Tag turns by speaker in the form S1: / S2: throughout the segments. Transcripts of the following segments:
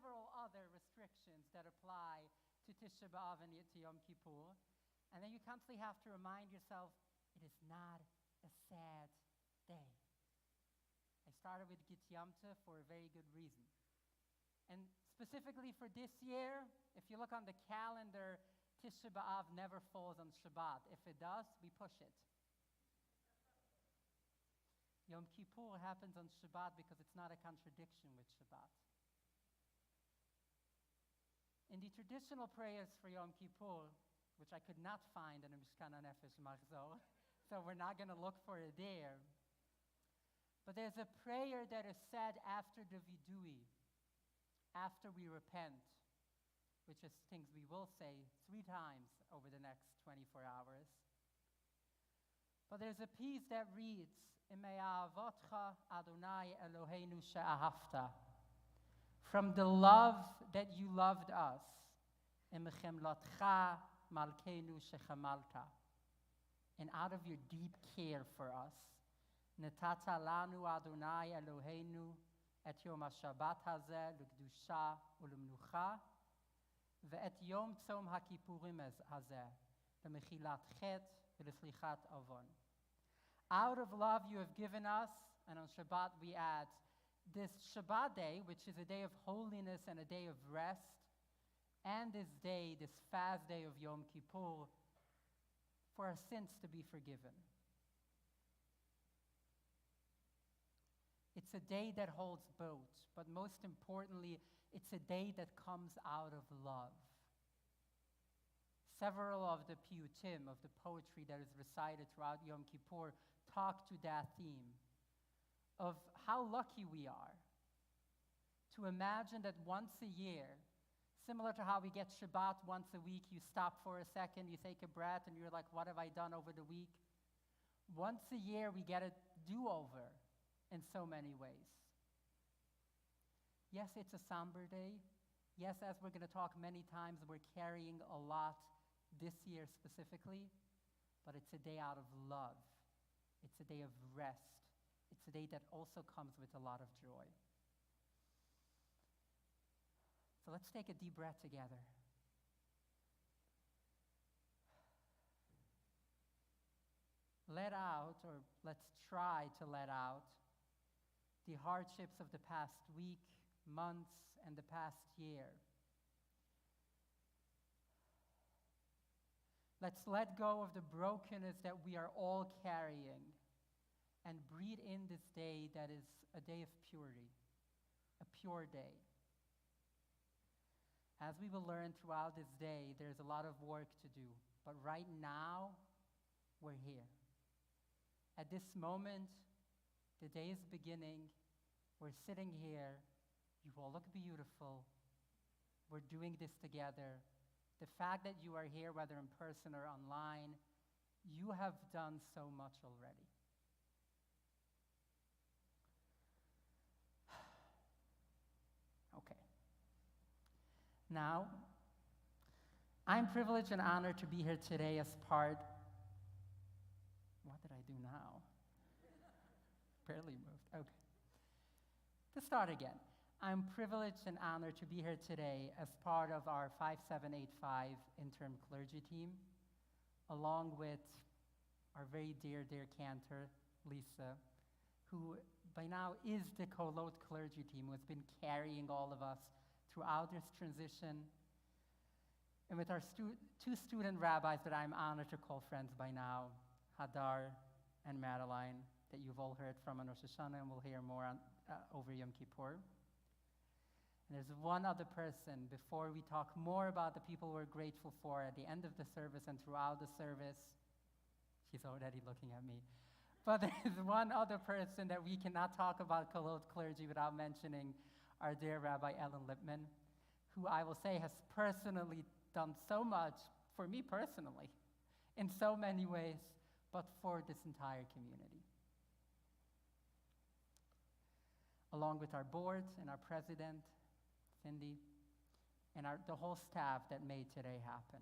S1: several other restrictions that apply to Tisha B'Av and to Yom Kippur. And then you constantly have to remind yourself, it is not a sad day. I started with Git Yom Tov for a very good reason. And specifically for this year, if you look on the calendar, Tisha B'Av never falls on Shabbat. If it does, we push it. Yom Kippur happens on Shabbat because it's not a contradiction with Shabbat. In the traditional prayers for Yom Kippur, which I could not find in the Mishkan HaNefesh Machzor, so we're not going to look for it there. But there's a prayer that is said after the vidui, after we repent, which is things we will say 3 times over the next 24 hours. But there's a piece that reads, Ime'ahavotcha Adonai Eloheinu she'ahavta. From the love that you loved us, Imechemlotcha Malkeinu shechamalta. And out of your deep care for us, Netata lanu Adonai Eloheinu et yom HaShabbat hazeh l'kedusha u'lemnucha ve'et yom tzom HaKippurim hazeh l'mechilat chet v'l'slichat avon. Out of love you have given us, and on Shabbat we add, this Shabbat day, which is a day of holiness and a day of rest, and this day, this fast day of Yom Kippur, for our sins to be forgiven. It's a day that holds both, but most importantly, it's a day that comes out of love. Several of the piyutim, of the poetry that is recited throughout Yom Kippur, talk to that theme of how lucky we are to imagine that once a year, similar to how we get Shabbat once a week, you stop for a second, you take a breath, and you're like, what have I done over the week? Once a year, we get a do-over in so many ways. Yes, it's a somber day. Yes, as we're going to talk many times, we're carrying a lot this year specifically, but it's a day out of love. It's a day of rest. It's a day that also comes with a lot of joy. So let's take a deep breath together. Let out, or let's try to let out, the hardships of the past week, months, and the past year. Let's let go of the brokenness that we are all carrying and breathe in this day that is a day of purity, a pure day. As we will learn throughout this day, there's a lot of work to do, but right now, we're here. At this moment, the day is beginning, we're sitting here, you all look beautiful, we're doing this together. The fact that you are here, whether in person or online, you have done so much already. Okay. Now, I'm privileged and honored to be here today as part. What did I do now? Barely moved. Okay. To start again, I'm privileged and honored to be here today as part of our 5785 interim clergy team, along with our very dear cantor, Lisa, who by now is the Kolot clergy team, who has been carrying all of us throughout this transition, and with our 2 student rabbis that I'm honored to call friends by now, Hadar and Madeline, that you've all heard from on Rosh Hashanah, and we'll hear more on, over Yom Kippur. And there's one other person, before we talk more about the people we're grateful for at the end of the service and throughout the service. She's already looking at me. But there's one other person that we cannot talk about Kolot clergy without mentioning our dear Rabbi Ellen Lipman, who I will say has personally done so much for me personally, in so many ways, but for this entire community. Along with our board and our president, Cindy, and the whole staff that made today happen.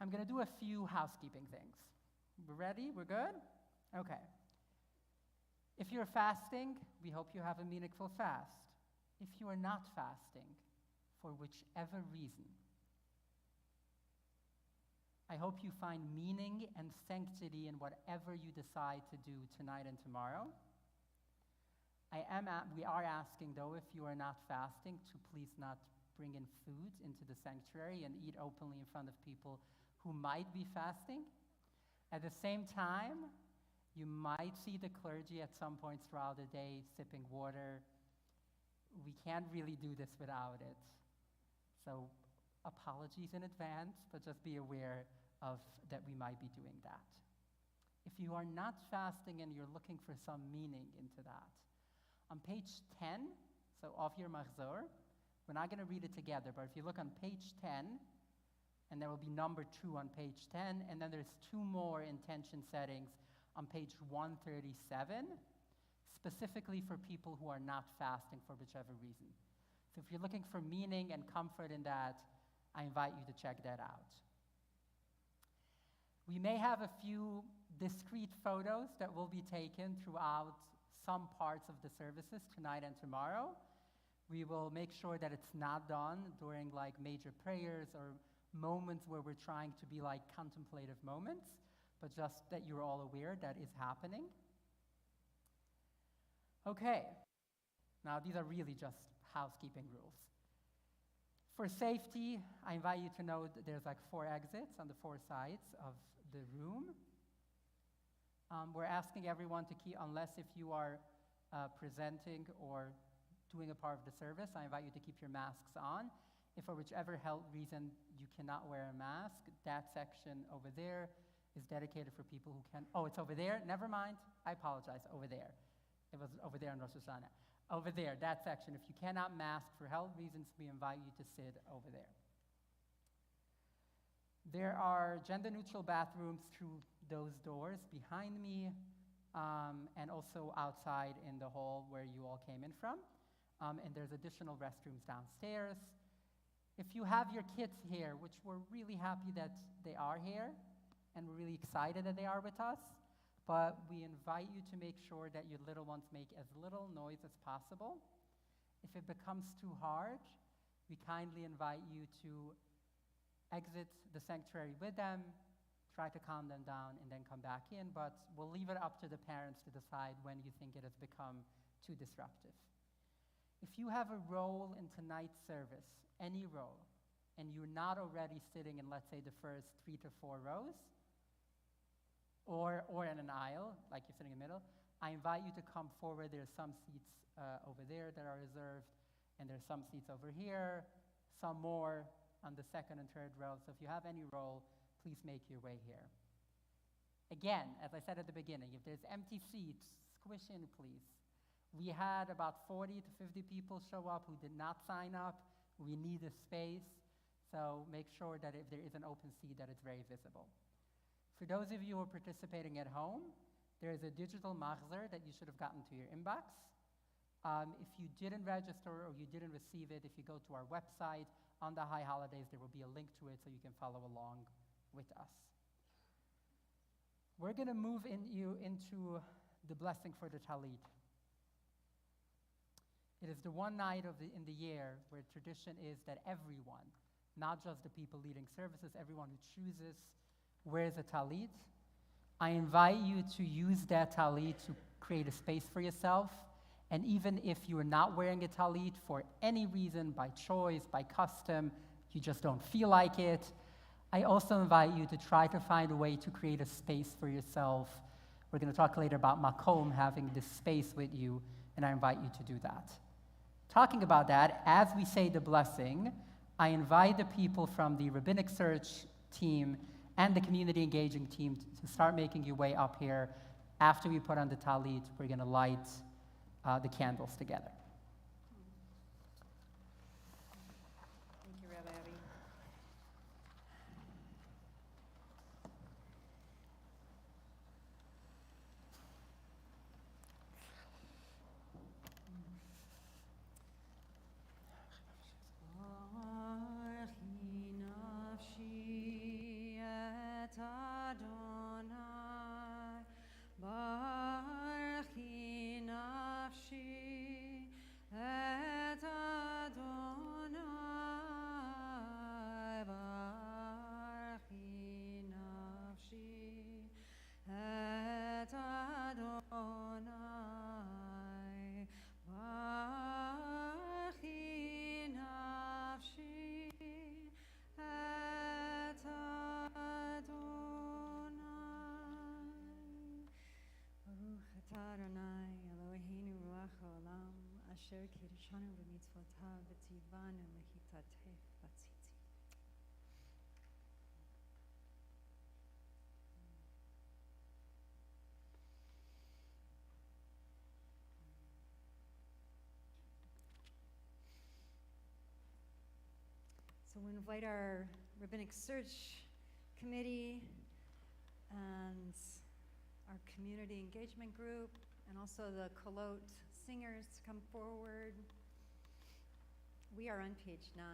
S1: I'm going to do a few housekeeping things. We're ready? We're good? Okay. If you're fasting, we hope you have a meaningful fast. If you are not fasting, for whichever reason, I hope you find meaning and sanctity in whatever you decide to do tonight and tomorrow. We are asking, though, if you are not fasting, to please not bring in food into the sanctuary and eat openly in front of people who might be fasting. At the same time, you might see the clergy at some points throughout the day sipping water. We can't really do this without it. So apologies in advance, but just be aware of that we might be doing that. If you are not fasting and you're looking for some meaning into that, on page 10, so of your Machzor, we're not going to read it together, but if you look on page 10, and there will be number 2 on page 10, and then there's 2 more intention settings on page 137, specifically for people who are not fasting for whichever reason. So if you're looking for meaning and comfort in that, I invite you to check that out. We may have a few discrete photos that will be taken throughout some parts of the services tonight and tomorrow. We will make sure that it's not done during like major prayers or moments where we're trying to be like contemplative moments, but just that you're all aware that is happening. Okay, now these are really just housekeeping rules. For safety, I invite you to know that there's like 4 exits on the 4 sides of the room. We're asking everyone to keep, unless if you are presenting or doing a part of the service, I invite you to keep your masks on. If for whichever health reason you cannot wear a mask, that section over there is dedicated for people who can. Oh, it's over there? Never mind. I apologize. Over there. It was over there on Rosh Hashanah. Over there, that section. If you cannot mask for health reasons, we invite you to sit over there. There are gender-neutral bathrooms through those doors behind me, and also outside in the hall where you all came in from. And there's additional restrooms downstairs. If you have your kids here, which we're really happy that they are here, and we're really excited that they are with us, but we invite you to make sure that your little ones make as little noise as possible. If it becomes too hard, we kindly invite you to exit the sanctuary with them, try to calm them down, and then come back in, but we'll leave it up to the parents to decide when you think it has become too disruptive. If you have a role in tonight's service, any role, and you're not already sitting in, let's say, the first 3 to 4 rows, or in an aisle, like you're sitting in the middle, I invite you to come forward. There's some seats over there that are reserved, and there's some seats over here, some more on the 2nd and 3rd row. So if you have any role, please make your way here. Again, as I said at the beginning, if there's empty seats, squish in, please. We had about 40 to 50 people show up who did not sign up. We need a space, so make sure that if there is an open seat, that it's very visible. For those of you who are participating at home, there is a digital Machzor that you should have gotten to your inbox. If you didn't register or you didn't receive it, if you go to our website, on the high holidays, there will be a link to it so you can follow along with us. We're going to move into the blessing for the Talit. It is the one night in the year where tradition is that everyone, not just the people leading services, everyone who chooses wears a talit. I invite you to use that talit to create a space for yourself. And even if you are not wearing a talit for any reason, by choice, by custom, you just don't feel like it, I also invite you to try to find a way to create a space for yourself. We're going to talk later about makom, having this space with you, and I invite you to do that. Talking about that, as we say the blessing, I invite the people from the Rabbinic Search team and the community engaging team to start making your way up here. After we put on the talit, we're going to light the candles together.
S2: Thank you, Rabbi Avi. Baruch nafshi Shanu b'mitzvotav v'tzivanu mechitatech b'tzitzit. So we invite our Rabbinic Search Committee and our community engagement group and also the Kolot singers to come forward. We are on page 9. We're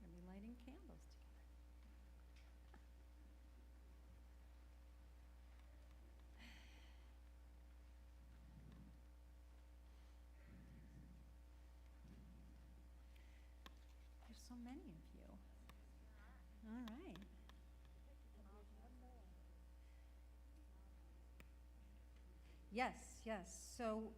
S2: going to be lighting candles together. There's so many of you. All right. Yes, yes. So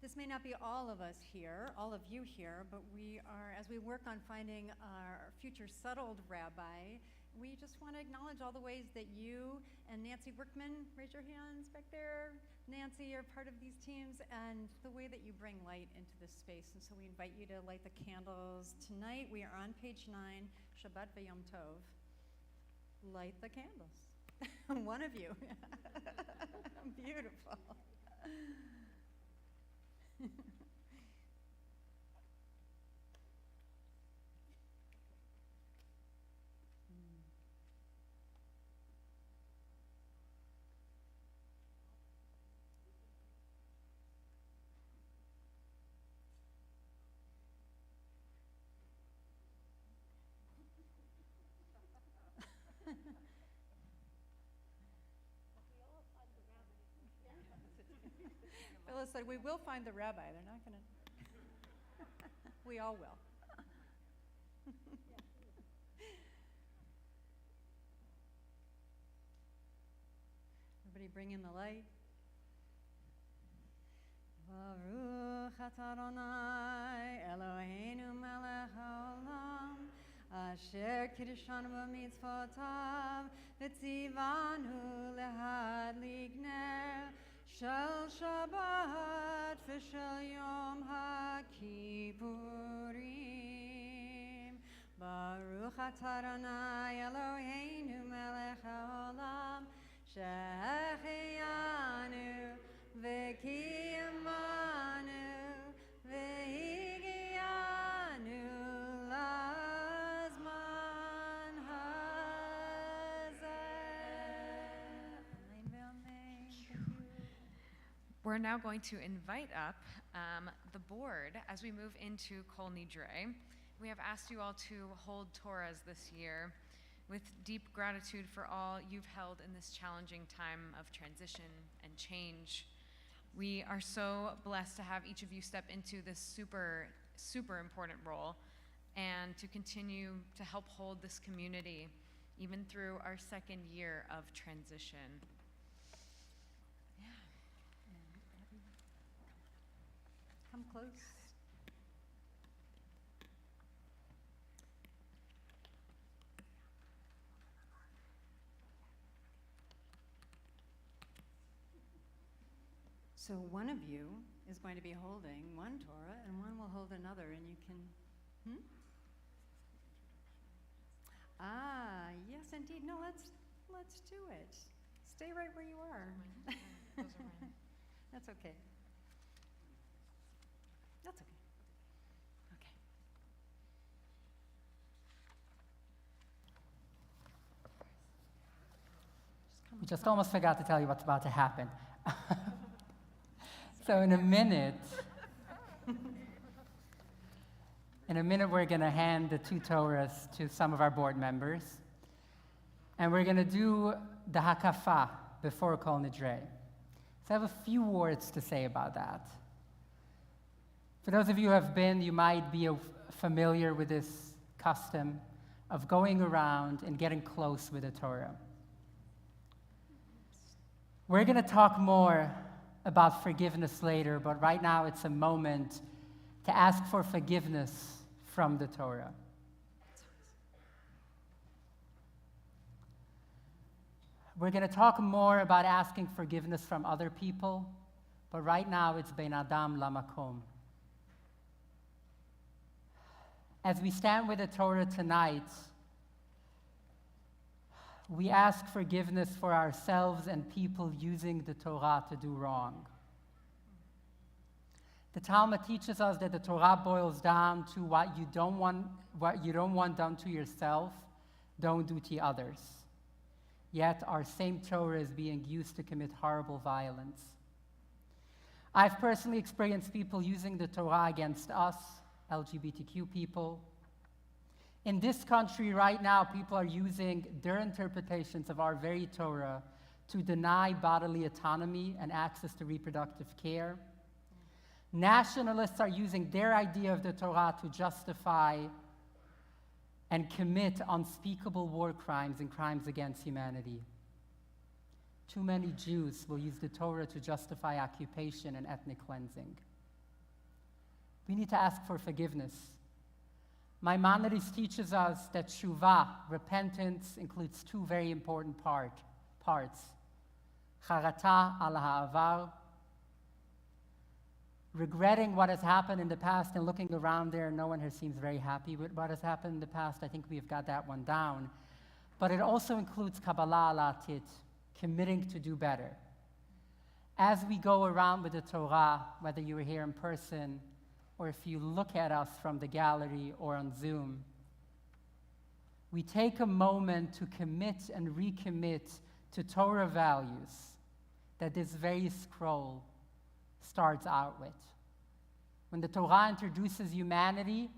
S2: this may not be all of us here, all of you here, but we are, as we work on finding our future settled rabbi, we just want to acknowledge all the ways that you and Nancy Workman, raise your hands back there. Nancy, are part of these teams, and the way that you bring light into this space. And so we invite you to light the candles. Tonight we are on page 9, Shabbat v'Yom Tov. Light the candles. One of you. Beautiful. Phyllis said, we will find the rabbi. They're not going to. We all will. Everybody bring in the light. Baruch atah Adonai Eloheinu melech haolam asher kiddishanu b'mitzvotav v'tzivanu lehadlik ner Shel Shabbat v'shel Yom HaKippurim Baruch atah Adonai Eloheinu melech haolam Shehecheyanu v'kiyamanu v'higiyanu lazman hazeh.
S3: We're now going to invite up the board as we move into Kol Nidre. We have asked you all to hold Torahs this year with deep gratitude for all you've held in this challenging time of transition and change. We are so blessed to have each of you step into this super, super important role and to continue to help hold this community even through our second year of transition.
S2: Come close. So one of you is going to be holding one Torah and one will hold another, and you can, yes indeed. No, let's do it. Stay right where you are. That's okay. That's okay. Okay.
S1: We just almost forgot to tell you what's about to happen. So in a minute, we're going to hand the 2 Torahs to some of our board members. And we're going to do the Hakafa before Kol Nidre. So I have a few words to say about that. For those of you who have been, you might be familiar with this custom of going around and getting close with the Torah. We're going to talk more about forgiveness later, but right now it's a moment to ask for forgiveness from the Torah. We're going to talk more about asking forgiveness from other people, But right now, it's Ben Adam Lamakom. As we stand with the Torah tonight, we ask forgiveness for ourselves and people using the Torah to do wrong. The Talmud teaches us that the Torah boils down to what you don't want done to yourself, don't do to others. Yet our same Torah is being used to commit horrible violence. I've personally experienced people using the Torah against us, LGBTQ people. In this country right now, people are using their interpretations of our very Torah to deny bodily autonomy and access to reproductive care. Nationalists are using their idea of the Torah to justify and commit unspeakable war crimes and crimes against humanity. Too many Jews will use the Torah to justify occupation and ethnic cleansing. We need to ask for forgiveness. Maimonides teaches us that tshuva, repentance, includes two very important parts. Charata al ha'avar, regretting what has happened in the past and looking around there, no one here seems very happy with what has happened in the past. I think we've got that one down. But it also includes Kabbalah al Atit, committing to do better. As we go around with the Torah, whether you were here in person or if you look at us from the gallery or on Zoom, we take a moment to commit and recommit to Torah values that this very scroll starts out with. When the Torah introduces humanity,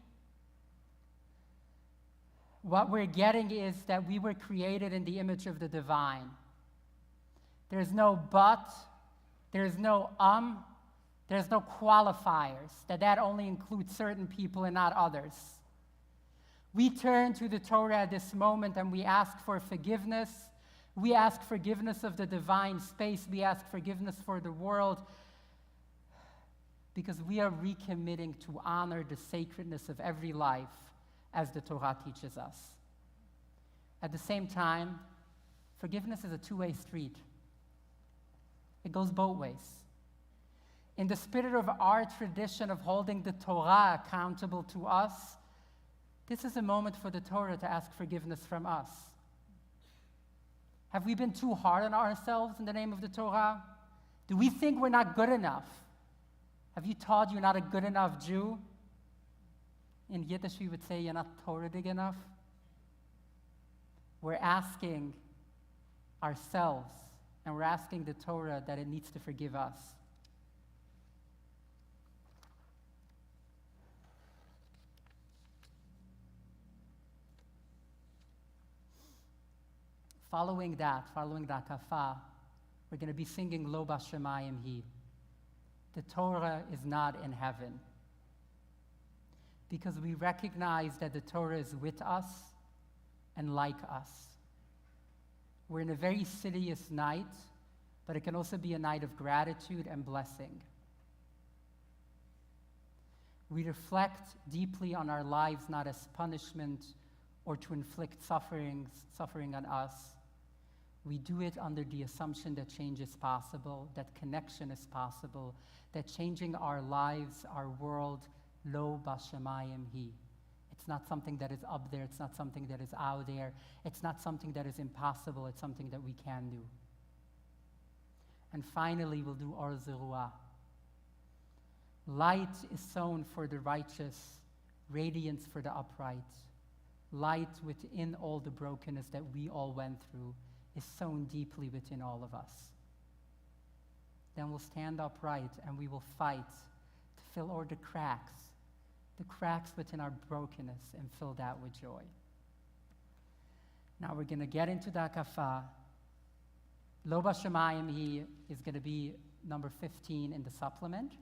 S1: what we're getting is that we were created in the image of the divine. There's no but, there's no there's no qualifiers, that only includes certain people and not others. We turn to the Torah at this moment and we ask for forgiveness. We ask forgiveness of the divine space. We ask forgiveness for the world because we are recommitting to honor the sacredness of every life as the Torah teaches us. At the same time, forgiveness is a two-way street. It goes both ways. In the spirit of our tradition of holding the Torah accountable to us, this is a moment for the Torah to ask forgiveness from us. Have we been too hard on ourselves in the name of the Torah? Do we think we're not good enough? Have you taught you're not a good enough Jew? In Yiddish, we would say you're not Torahic enough. We're asking ourselves, and we're asking the Torah that it needs to forgive us. Following the Hakafa, we're going to be singing Lo Bashamayim Hi. The Torah is not in heaven. Because we recognize that the Torah is with us and like us. We're in a very insidious night, but it can also be a night of gratitude and blessing. We reflect deeply on our lives not as punishment or to inflict suffering on us. We do it under the assumption that change is possible, that connection is possible, that changing our lives, our world, lo bashamayim hi. It's not something that is up there, it's not something that is out there, it's not something that is impossible, it's something that we can do. And finally, we'll do or zeruah. Light is sown for the righteous, radiance for the upright. Light within all the brokenness that we all went through is sown deeply within all of us. Then we'll stand upright and we will fight to fill all the cracks within our brokenness, and fill that with joy. Now we're going to get into the Hakafa. Lo Bashamayim Hi is going to be number 15 in the supplement.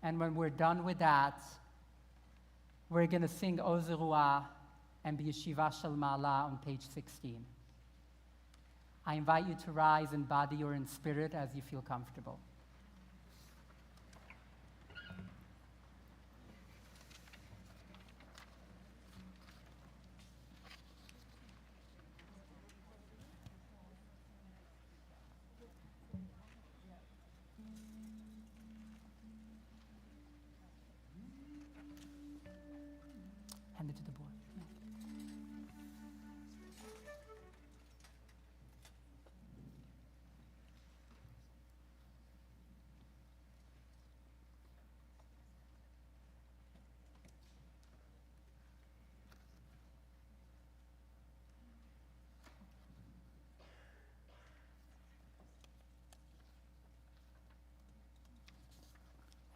S1: And when we're done with that, we're going to sing O Zeruah and B'Yeshiva Shel Ma'ala on page 16. I invite you to rise in body or in spirit as you feel comfortable.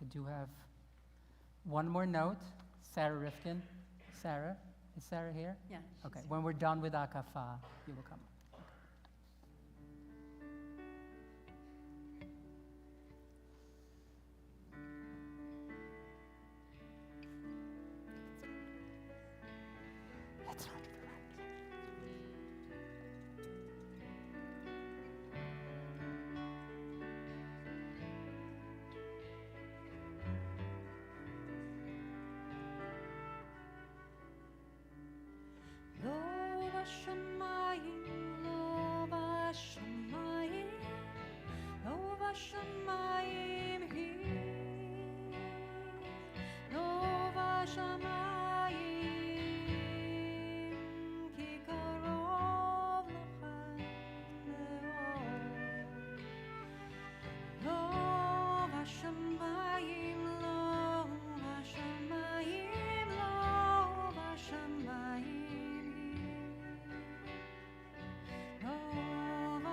S1: I do have one more note. Sarah Rifkin. Sarah, is Sarah here?
S2: Yeah.
S1: Okay, when we're done with Hakafa, you will come. Let's start with the right.
S4: Lo bashamayim, lo bashamayim, lo bashamayim hi, lo bashamayim ki karov lachem me'od. Lo bashamayim, lo bashamayim, lo bashamayim.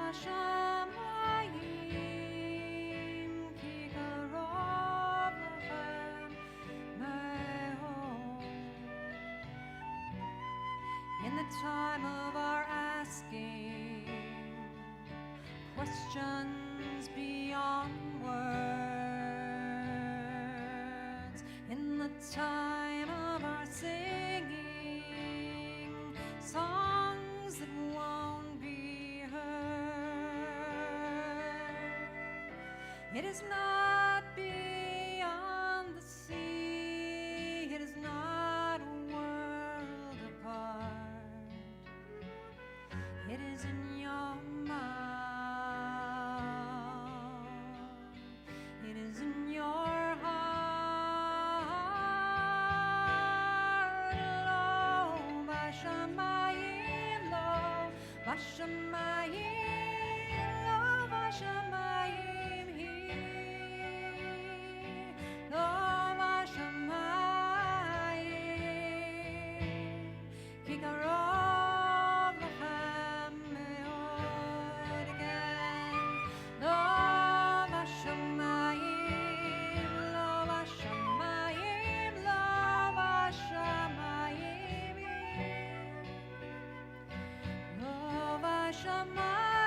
S4: Shamayim ki karov lachem me'od. In the time of our asking questions beyond words, in the time of our singing songs that won't be heard, it is not beyond the sea, it is not a world apart, it is in your mouth, it is in your heart. Lo bashamayim, lo bashamayim, lo bashamayim hi, lo bashamayim ki karov lachem me'od. Again, lo bashamayim, lo bashamayim, lo bashamayim hi, lo bashamayim.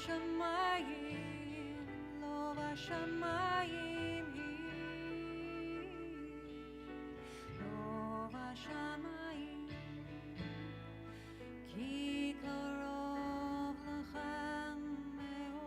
S4: בשמיים, לא בשמיים היא, לא בשמיים, כי קרוב לכם מאוד.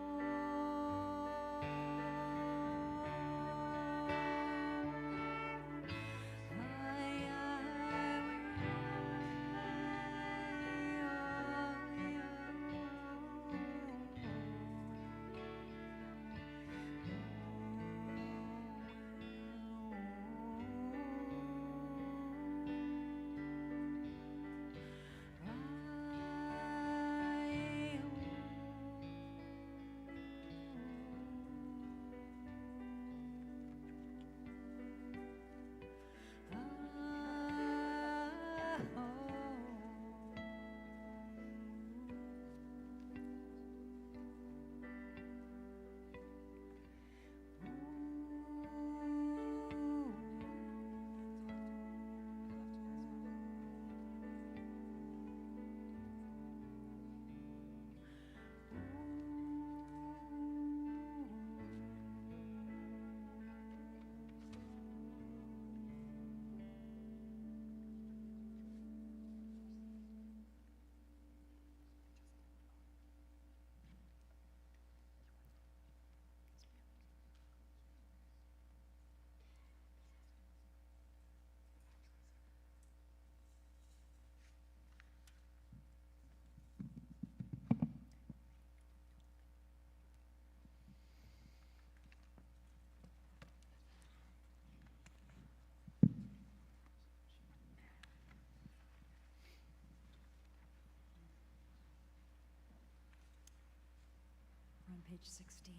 S4: On page 16.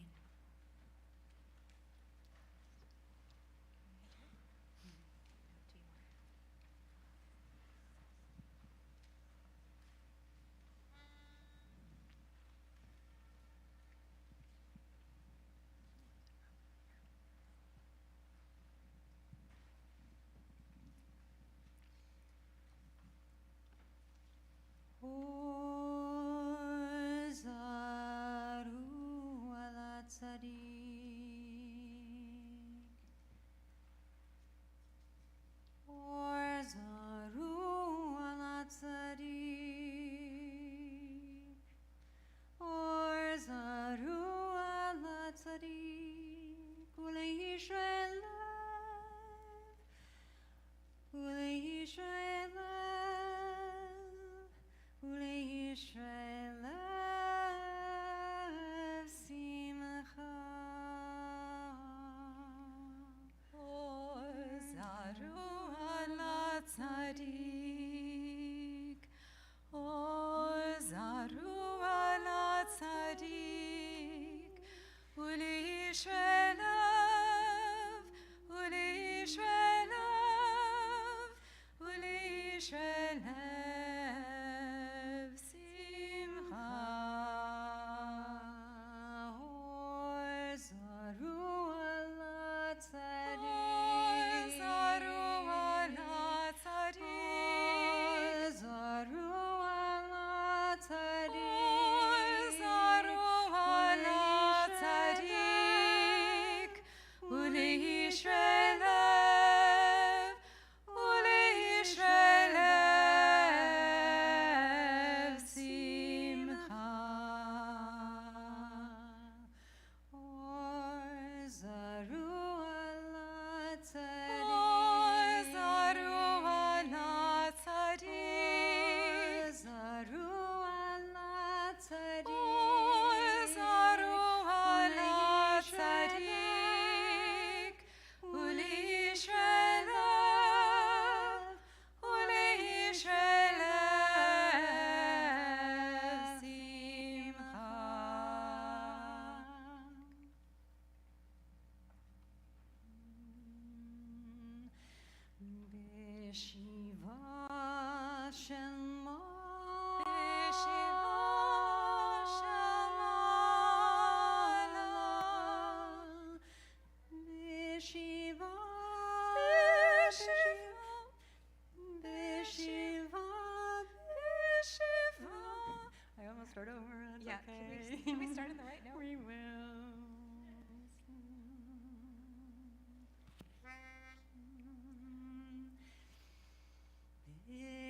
S2: Start over. It's okay.
S3: Can we start in the right note?
S2: We will.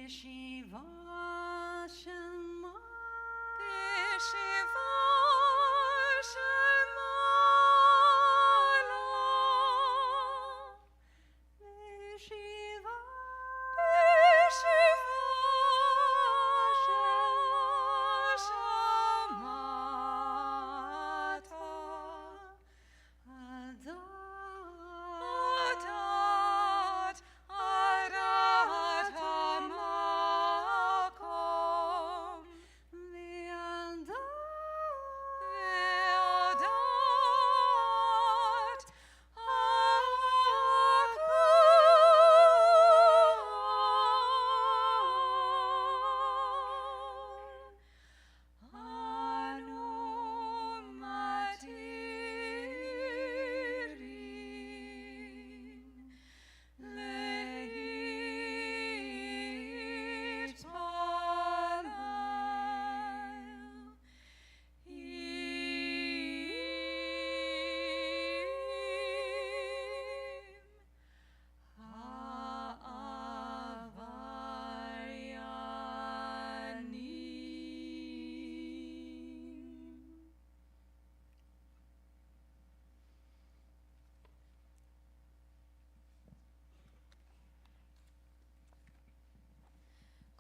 S2: Shiva Shema.
S3: Shiva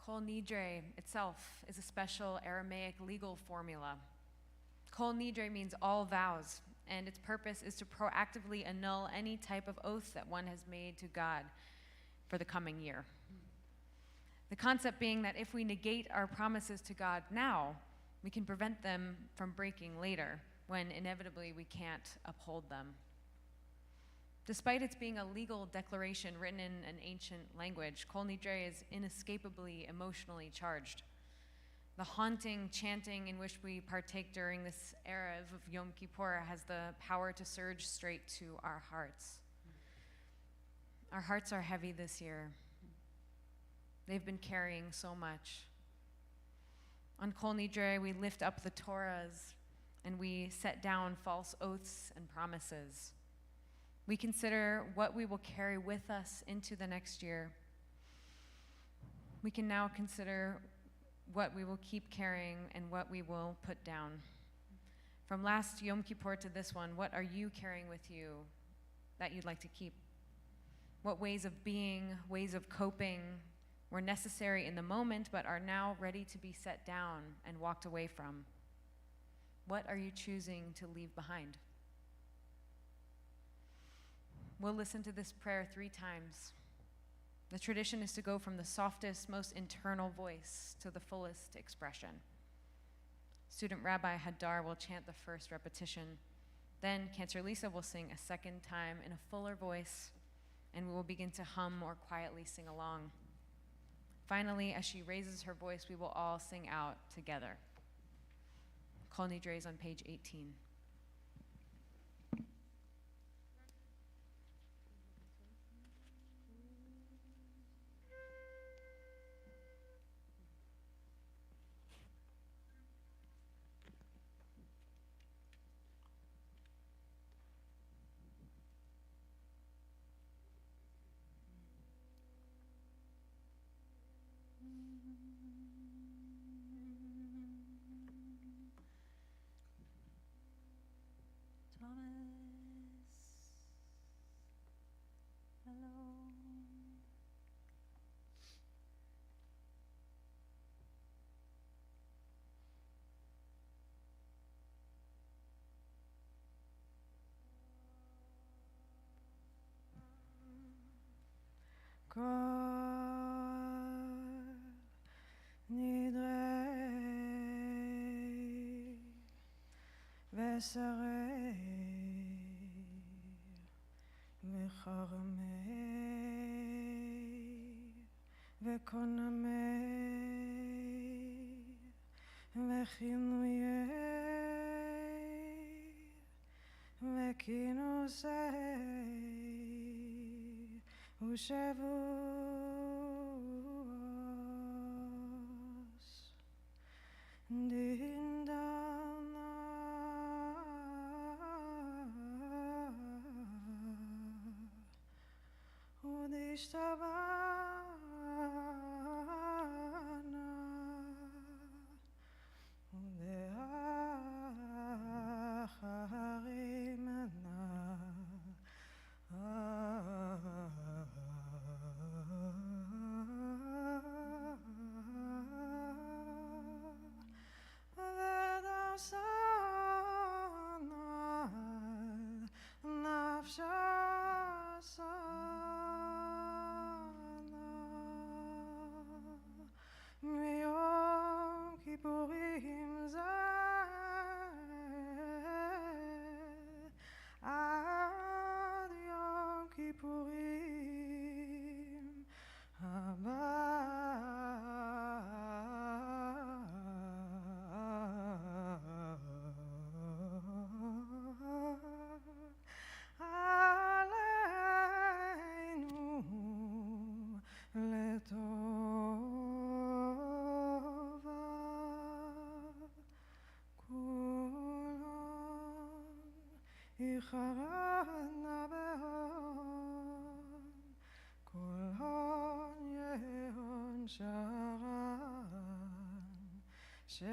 S3: Kol Nidre itself is a special Aramaic legal formula. Kol Nidre means all vows, and its purpose is to proactively annul any type of oath that one has made to God for the coming year. The concept being that if we negate our promises to God now, we can prevent them from breaking later, when inevitably we can't uphold them. Despite its being a legal declaration written in an ancient language, Kol Nidre is inescapably emotionally charged. The haunting chanting in which we partake during this era of Yom Kippur has the power to surge straight to our hearts. Our hearts are heavy this year. They've been carrying so much. On Kol Nidre, we lift up the torahs and we set down false oaths and promises. We consider what we will carry with us into the next year. We can now consider what we will keep carrying and what we will put down. From last Yom Kippur to this one, what are you carrying with you that you'd like to keep? What ways of being, ways of coping were necessary in the moment but are now ready to be set down and walked away from? What are you choosing to leave behind? We'll listen to this prayer 3 times. The tradition is to go from the softest, most internal voice to the fullest expression. Student Rabbi Hadar will chant the first repetition. Then Cantor Lisa will sing a second time in a fuller voice, and we will begin to hum or quietly sing along. Finally, as she raises her voice, we will all sing out together. Kol Nidre is on page 18.
S4: Kol Nidre Vesareir Vecharmeir Vekonameir Vechinuyeir Vekinuseir Ushavos Dindana
S5: חרנה בהון כל הון יהון שרן שביקי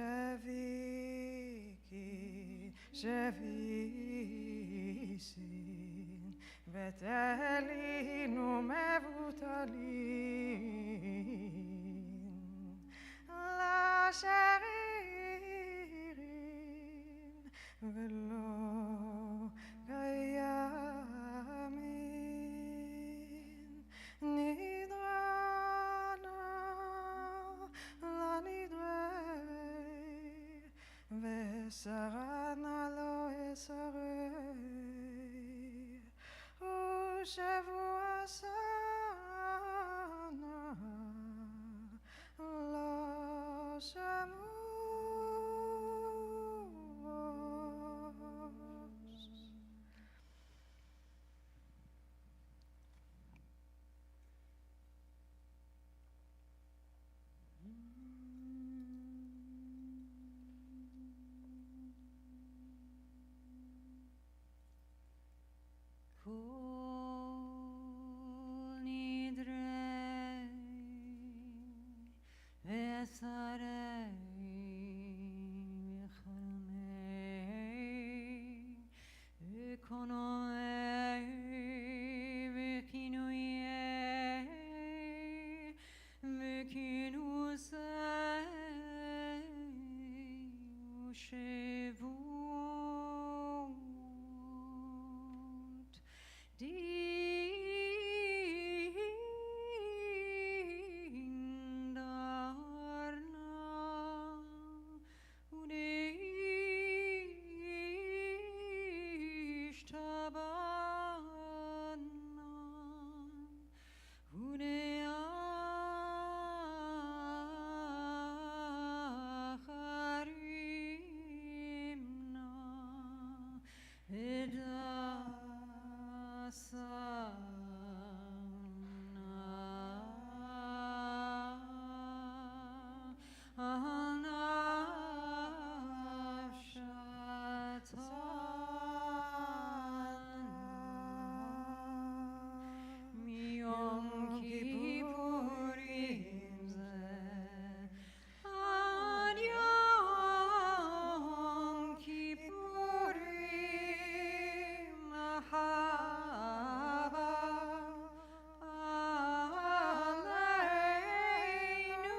S5: שביסין ותלינו מבוטלים לשרירים ולא קיימים נדרנה לנדרה ושרנה לא אסרי ושבוע שנה לא שמוש
S4: Kol Nidre Vesarei Vechalmei Vekonomei Vekinuye Vekinusei Ushevut Dindarna Udishtabanna Udeacharimna Yom Kippurim Ad Yom Kippurim Hava Aleinu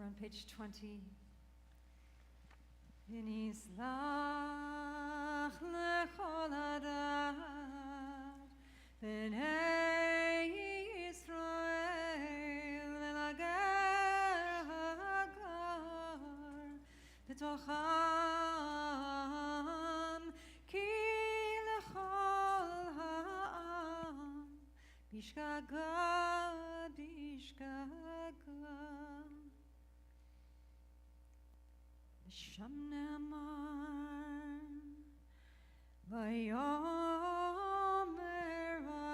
S2: We're on page 20. V'nislach lechol adat b'nei Yisrael v'lager hagar b'tocham ki lechol ha'am bishgaga bishgaga Sham ne'amar Vayomer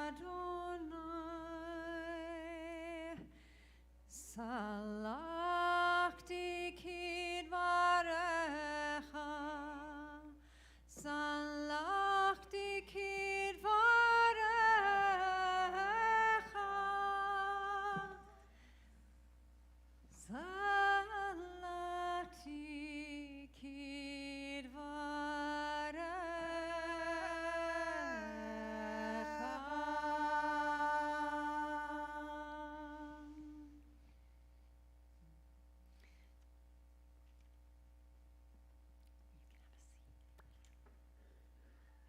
S2: Adonai Salachti kidvarecha Salachti kidvarecha Salachti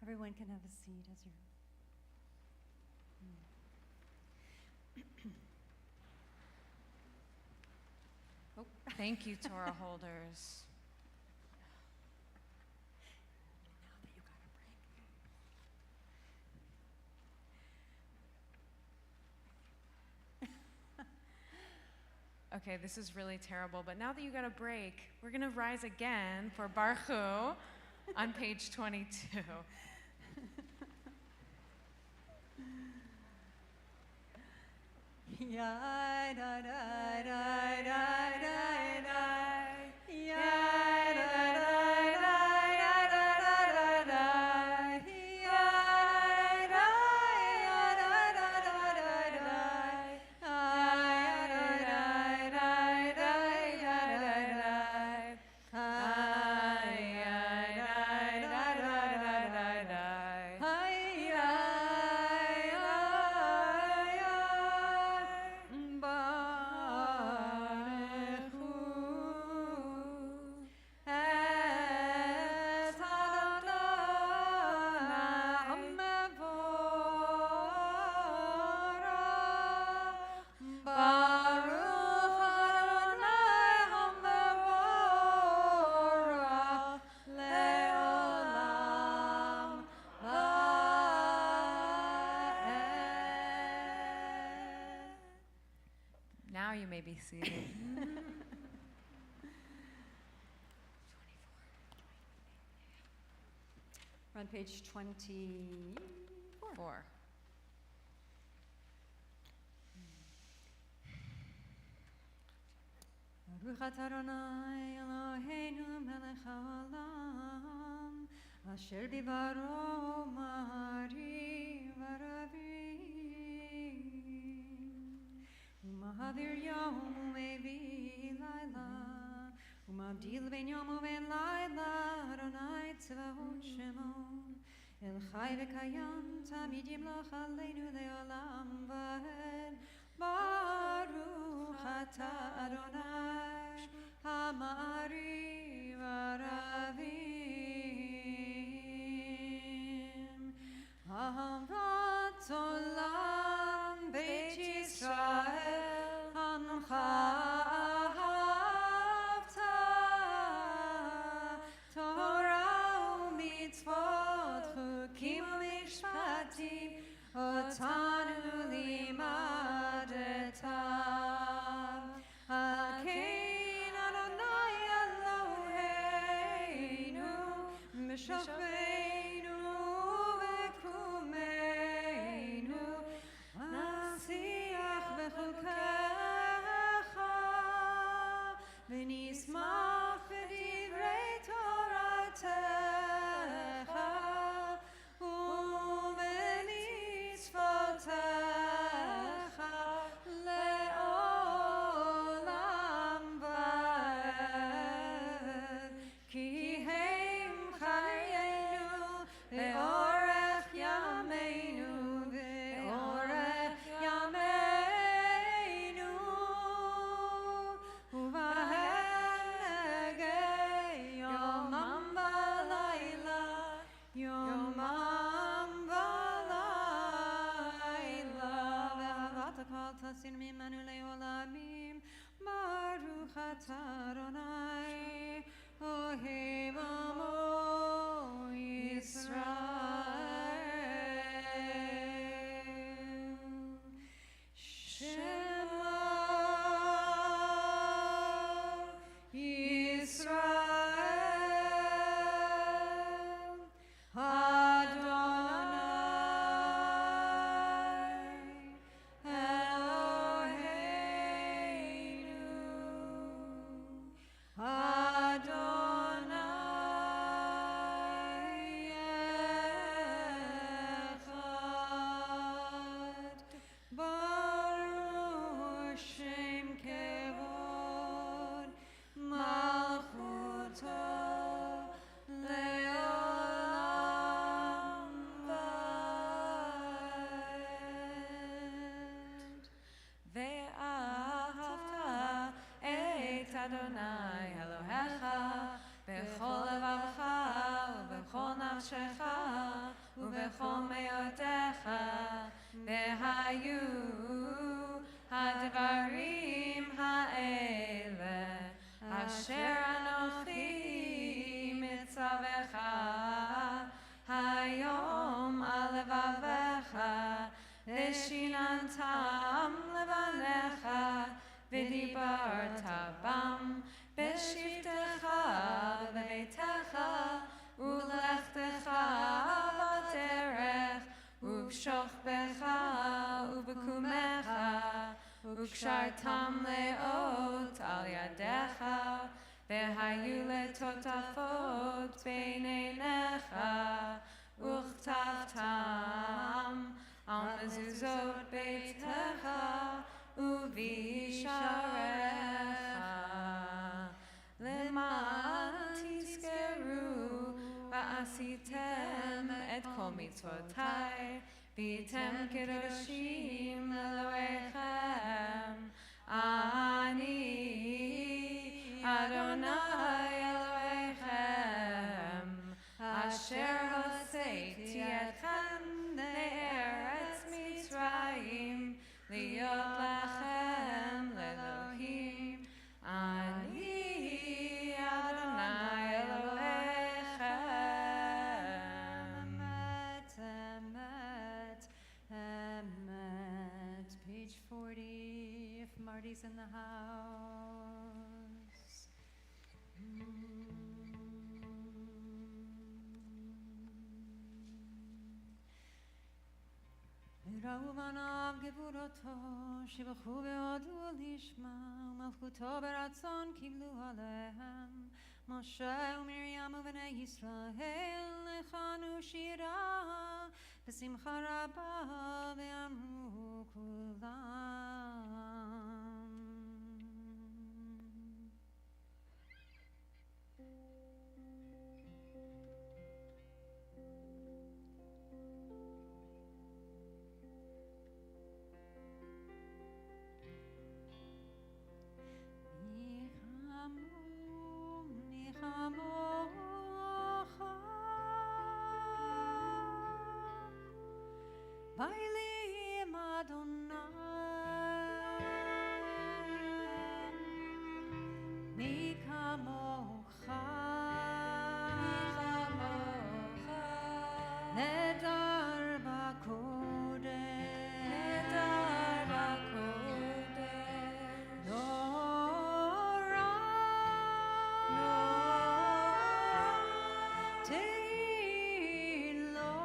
S2: Everyone can have a seat as you're. Oh.
S3: Thank you, Torah holders.
S2: Now that you got a break.
S3: Okay, this is really terrible, but now that you got a break, we're going to rise again for Baruch Hu on page 22.
S2: Yai da da da da da da. Yai da da da da da da da. Yai da da da da da da. Yai da da da da da.
S3: Now you may be seated.
S2: We're on page 24.
S3: 4.
S2: Baruch atah Adonai Eloheinu melech haolam asher dibaro ma'ari v'ravim u'mahavir yom u'mevi laila u'mavdil ben yom u'ben laila Adonai tzvaot shemo el chai v'kayam tamid yimloch aleinu le'olam va'ed Baruch atah Adonai Hamari Varavim Ahavat Olam Beit Yisrael Amcha Ahavta Torah u'mitzvot Chukim u'mishpatim Otanu limadetam Hakein Adonai Eloheinu Mishofeinu v'kumeinu Nasiach b'chukecha V'nismach b'divrei Toratecha u'b'mitzvotecha le'olam va'ed Ki heim chayei ואל תסיר ממנו לעולמים. ברוך אתה אדוני, אוהב עמו ישראל. Shema Yisrael, Adonai Eloheinu, Adonai Echad, Baruch Shem Kevod, Malchuto Leolam Vaed.
S3: ואהבת את אדוני אלוהיך בכל לבבך ובכל נפשך ובכל מאודך, והיו הדברים האלה אשר אנוכי מצווך היום על לבבך, ושיננתם לבניך ודיברת בם בשבתך ובביתך ולכתך בדרך ובשוכבך ובקומך, וקשרתם לאות על ידיך, והיו לטוטפות בין עיניך, וכתבתם על מזוזות ביתך ובשעריך, למען תזכרו ועשיתם את כל מצוותיי, והייתם קדושים לאלוהיכם. אני אדוני אלוהיכם, אשר הוצאתי אתכם מארץ מצרים, להיות לכם לאלוהים. אני אדוני אלוהיכם.
S2: Emet, emet, emet. Page 40, if Marty's in the house. ראו בניו גבורתו, שבחו והודו לשמה, ומלכותו ברצון קיבלו עליהם. משה ומרים ובני ישראל לכנו שירה, בשמחה רבה ואמרו כולם. Bailim Adonai, mi kamocha, nedar bakodesh, nora, tehillah,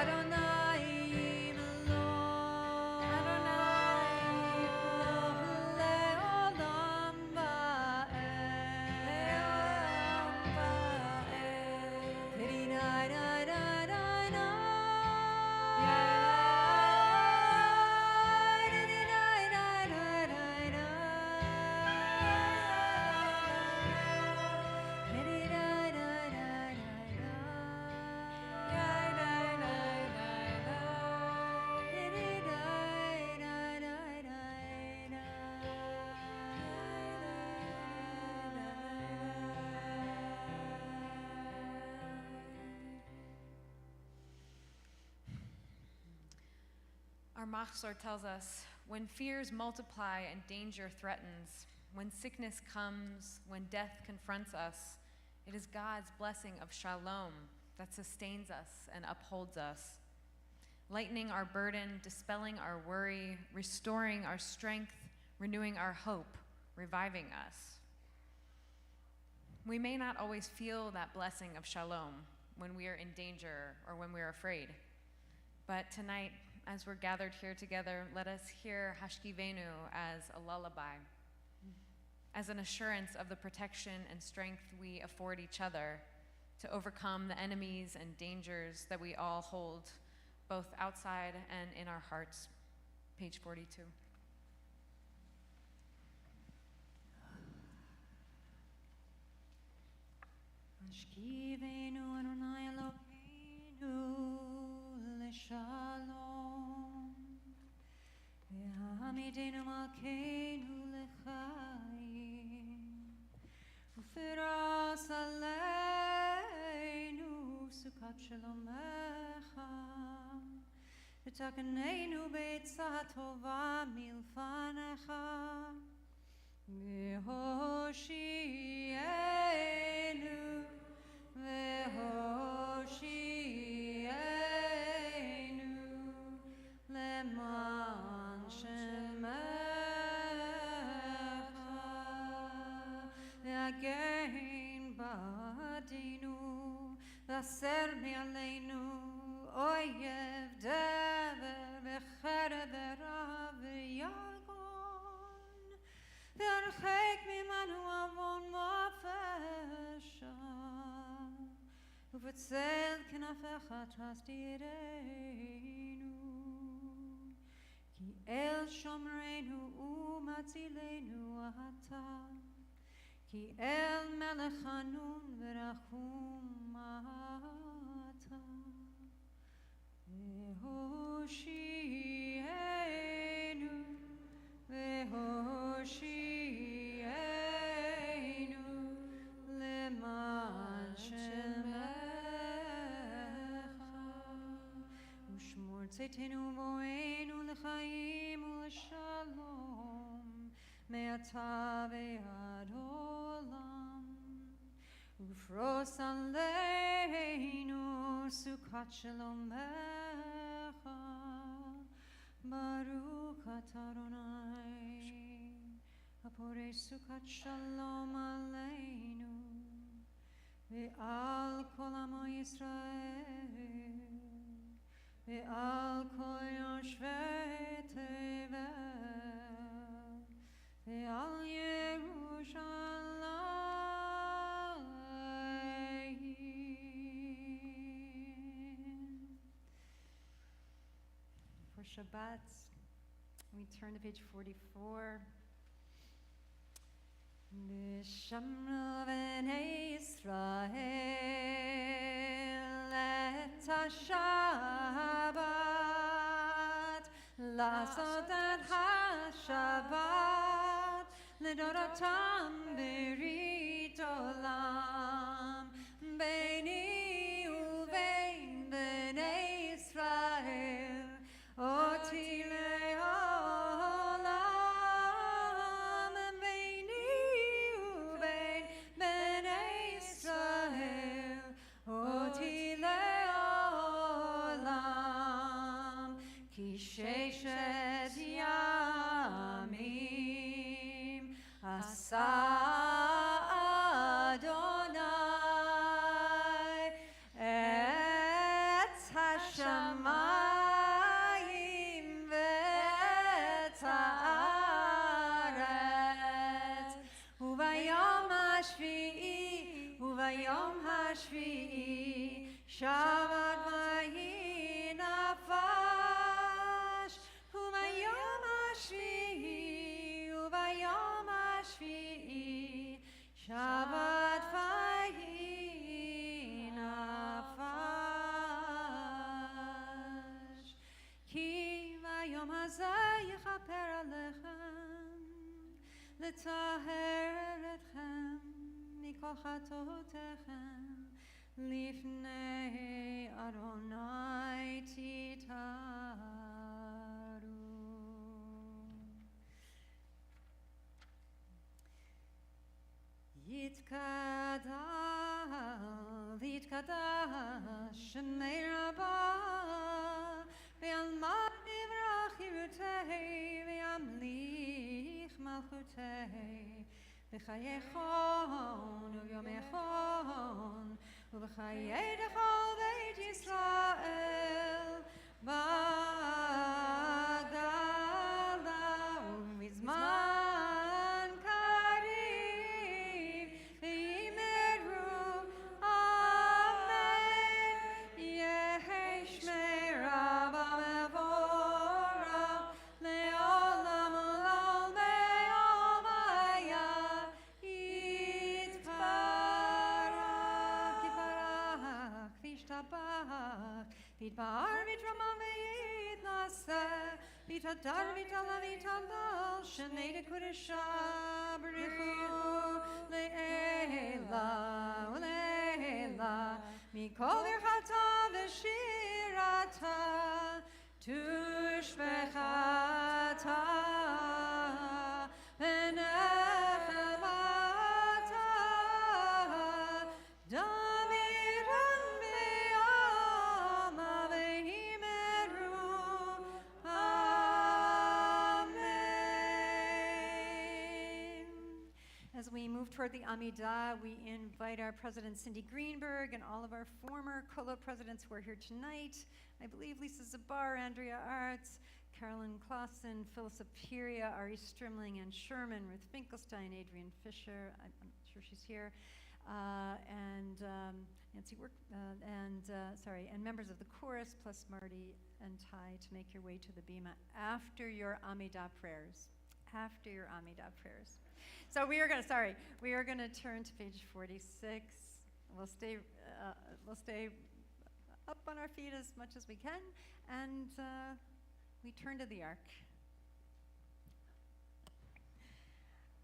S4: Adonai Melon, Adonai Leolam Va'ed, Leolam Va'ed. Kidinai dai dai dai
S3: Our Machzor tells us, when fears multiply and danger threatens, when sickness comes, when death confronts us, it is God's blessing of shalom that sustains us and upholds us, lightening our burden, dispelling our worry, restoring our strength, renewing our hope, reviving us. We may not always feel that blessing of shalom when we are in danger or when we are afraid, but tonight, as we're gathered here together, let us hear Hashkivenu as a lullaby, as an assurance of the protection and strength we afford each other to overcome the enemies and dangers that we all hold, both outside and in our hearts. Page 42.
S4: Hashkivenu Adonai Eloheinu l'shalom, ve'hamidenu malkeinu l'chaim, u'firas aleinu sukat shalomecha, v'takanenu b'etzah tovah milfanecha, ve'hoshienu Ve'hoshienu leman shemecha ve'agein ba'adinu ve'aser me'aleinu oyev dever ve'cherev ve'rav ve'yagon ve'archek mimanu avon ma'fesha Uvetzel kenafecha tasdireinu, ki el shomreinu umatzilenu ata, ki el melech hanun v'rachum ata, ve'hoshienu, ve'hoshienu, leman shemecha. Tzitenu vo'enu l'chaim u'l'shalom me'ata ve'ad olam ufros aleinu sukat shalomecha baruch atah Adonai haporei sukat shalom aleinu ve'al kol amo Yisrael ve'al kol yoshvei tevel ve'al Yerushalayim. For Shabbat, we turn to page 44. V'shamru b'nei Yisrael et ha-Shabbat לעשות את השבת לדורותם ברית עולם ביני ובין בני ישראל אותי לעולם ביני ובין בני ישראל אותי לעולם כי ששת ימים עשה
S2: השביעי וביום השביעי שבת ויהי נפש וביום השביעי וביום השביעי שבת ויהי נפש כי ביום הזה יכפר עליכם לטהר אתכם מכל חטאותיכם לפני אדוני תטהרו. יתקדש שמי רבה ועלמד יברח חירותי וימליך מלכותי בחייכון וביומייכון ובחיי דכל בית ישראל בגדלה ובזמן קריב ויאמרו אמן יהי שמי רבה מבורך לעולם ולעולם בעולמיה יתברך יתברך וישתבח ויתפאר ויתרומם ויתנשא ויתהדר ויתעלה ויתהלל שני דקודשה בריחו לעילה ולעילה מכל ברכתה ושירתה תושבחתה ונחמתה דמירן בעלמא ויאמרו Amen. As we move toward the Amida, we invite our President Cindy Greenberg and all of our former Kolot presidents who are here tonight. I believe Lisa Zabar, Andrea Arts, Carolyn Clausen, Phyllis Apiria, Ari Strimling, and Sherman, Ruth Finkelstein, Adrian Fisher, I'm sure she's here, and Nancy Work, and members of the chorus, plus Marty and Ty, to make your way to the Bima after your Amida prayers. After your Amida prayers. So we are going to turn to page 46. We'll stay up on our feet as much as we can, and we turn to the ark.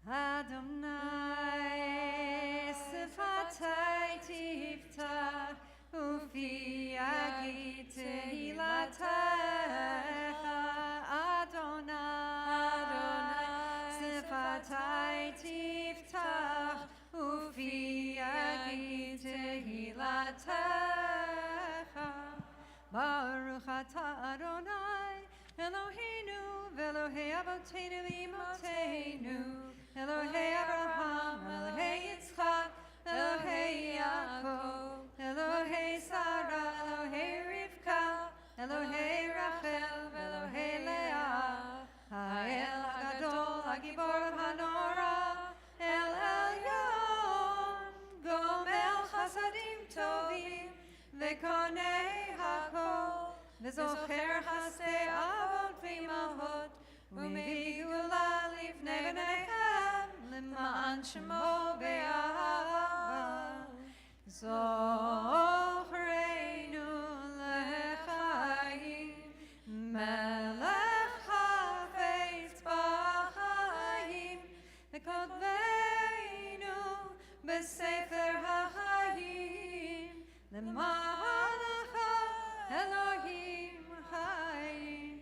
S2: Adonai sifatai tiftach ufi yagid tehilatecha Adonai sifatai tiftach ufi yagid tehilatecha Baruch atah Adonai Eloheinu v'Elohei Avotenu v'Imotenu Elohei Abraham, Elohei Yitzchak, Elohei Yaakov, Elohei Sarah, Elohei Rivka, Elohei Rachel, Elohei Leah, Ha'el HaGadol, HaGibor HaNorah, El Elyon, Gomel Chasadim Tovim, V'konei HaKol, V'zocher Chasdei Avot V'imahot, U'mevii Gula Livnei B'neihem, L'ma'an Shemo Be'ahava, Zochreinu L'chaim, Melech Chafetz B'chaim, V'kotveinu B'sefer HaChaim, L'ma'alecha Elohim Chaim,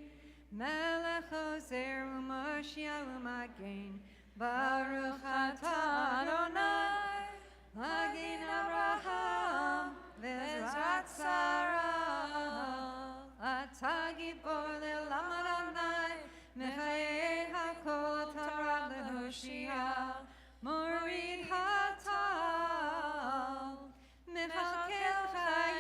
S2: Melech Ozer u'Moshiach u'Magen, Baruch atah Adonai, Magen Abraham, Ve'ezrat Sarah, atah Gibor le'olam Adonai, Mechayei hakol torah le'Hoshiach, Morid hatal, Mechalkel chayim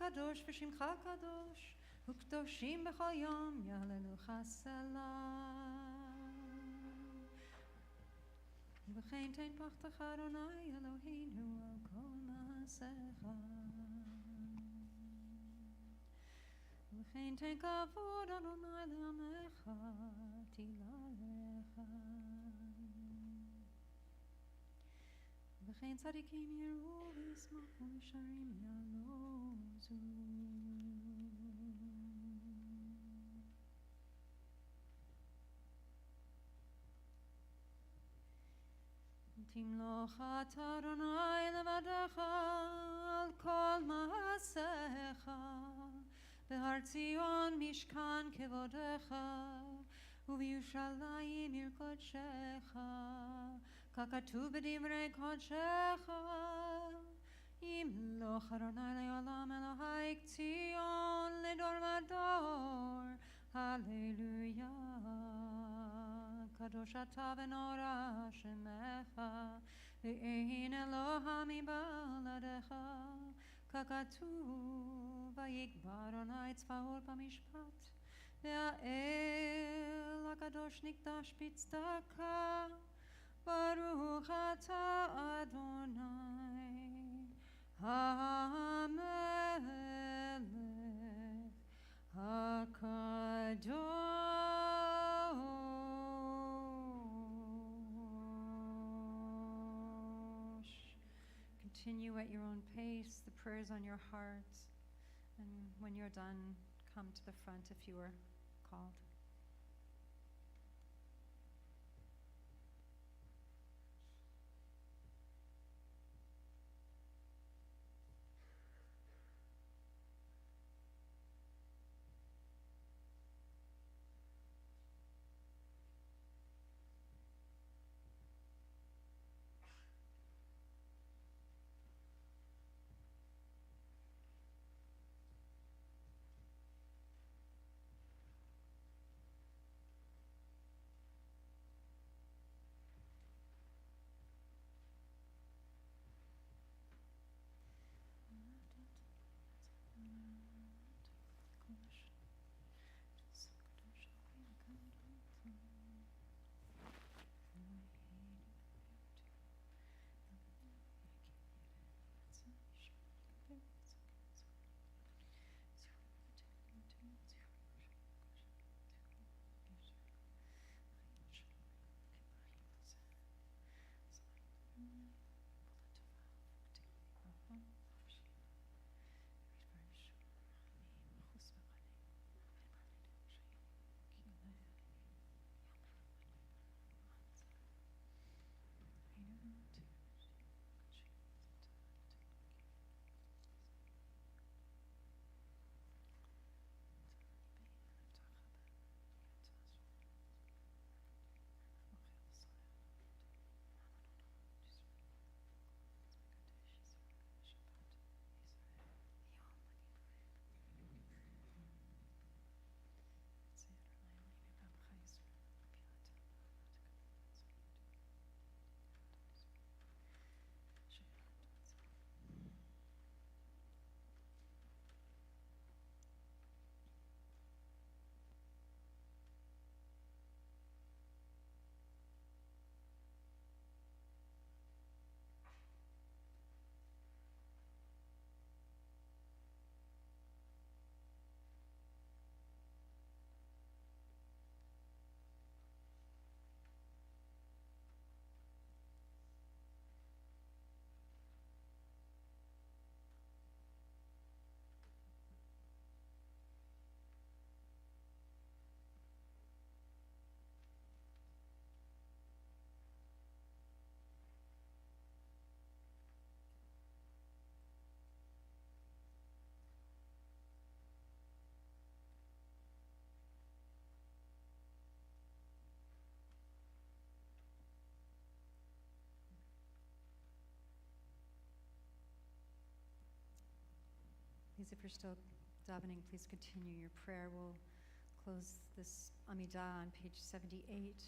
S2: kadosh v'shimcha kadosh, u'kdoshim b'chol yom yalelucha selam. V'chein tein pachtach Adonai Eloheinu al kol ma'asecha. V'chein tein kavod Adonai le'amecha tilalecha. V'chein tzadikim yiru v'yismachu v'sharim yalozu. תמלוך אתה אדוני לבדך על כל מעשיך, בהר ציון משכן כבודך, ובירושלים עיר קודשך, ככתוב בדברי קודשך. ימלוך אדוני לעולם אלוהי ציון לדור ודור, הללויה. קדוש אתה ונורא שמך, ואין אלוה מבלעדיך, ככתוב ויקבע אדוני צבאות במשפט, והאל הקדוש נקדש בצדקה. ברוך אתה אדוני המלך הקדוש. Continue at your own pace, the prayers on your heart, and when you're done, come to the front if you are called. Please, if you're still davening, please continue your prayer. We'll close this Amida on page 78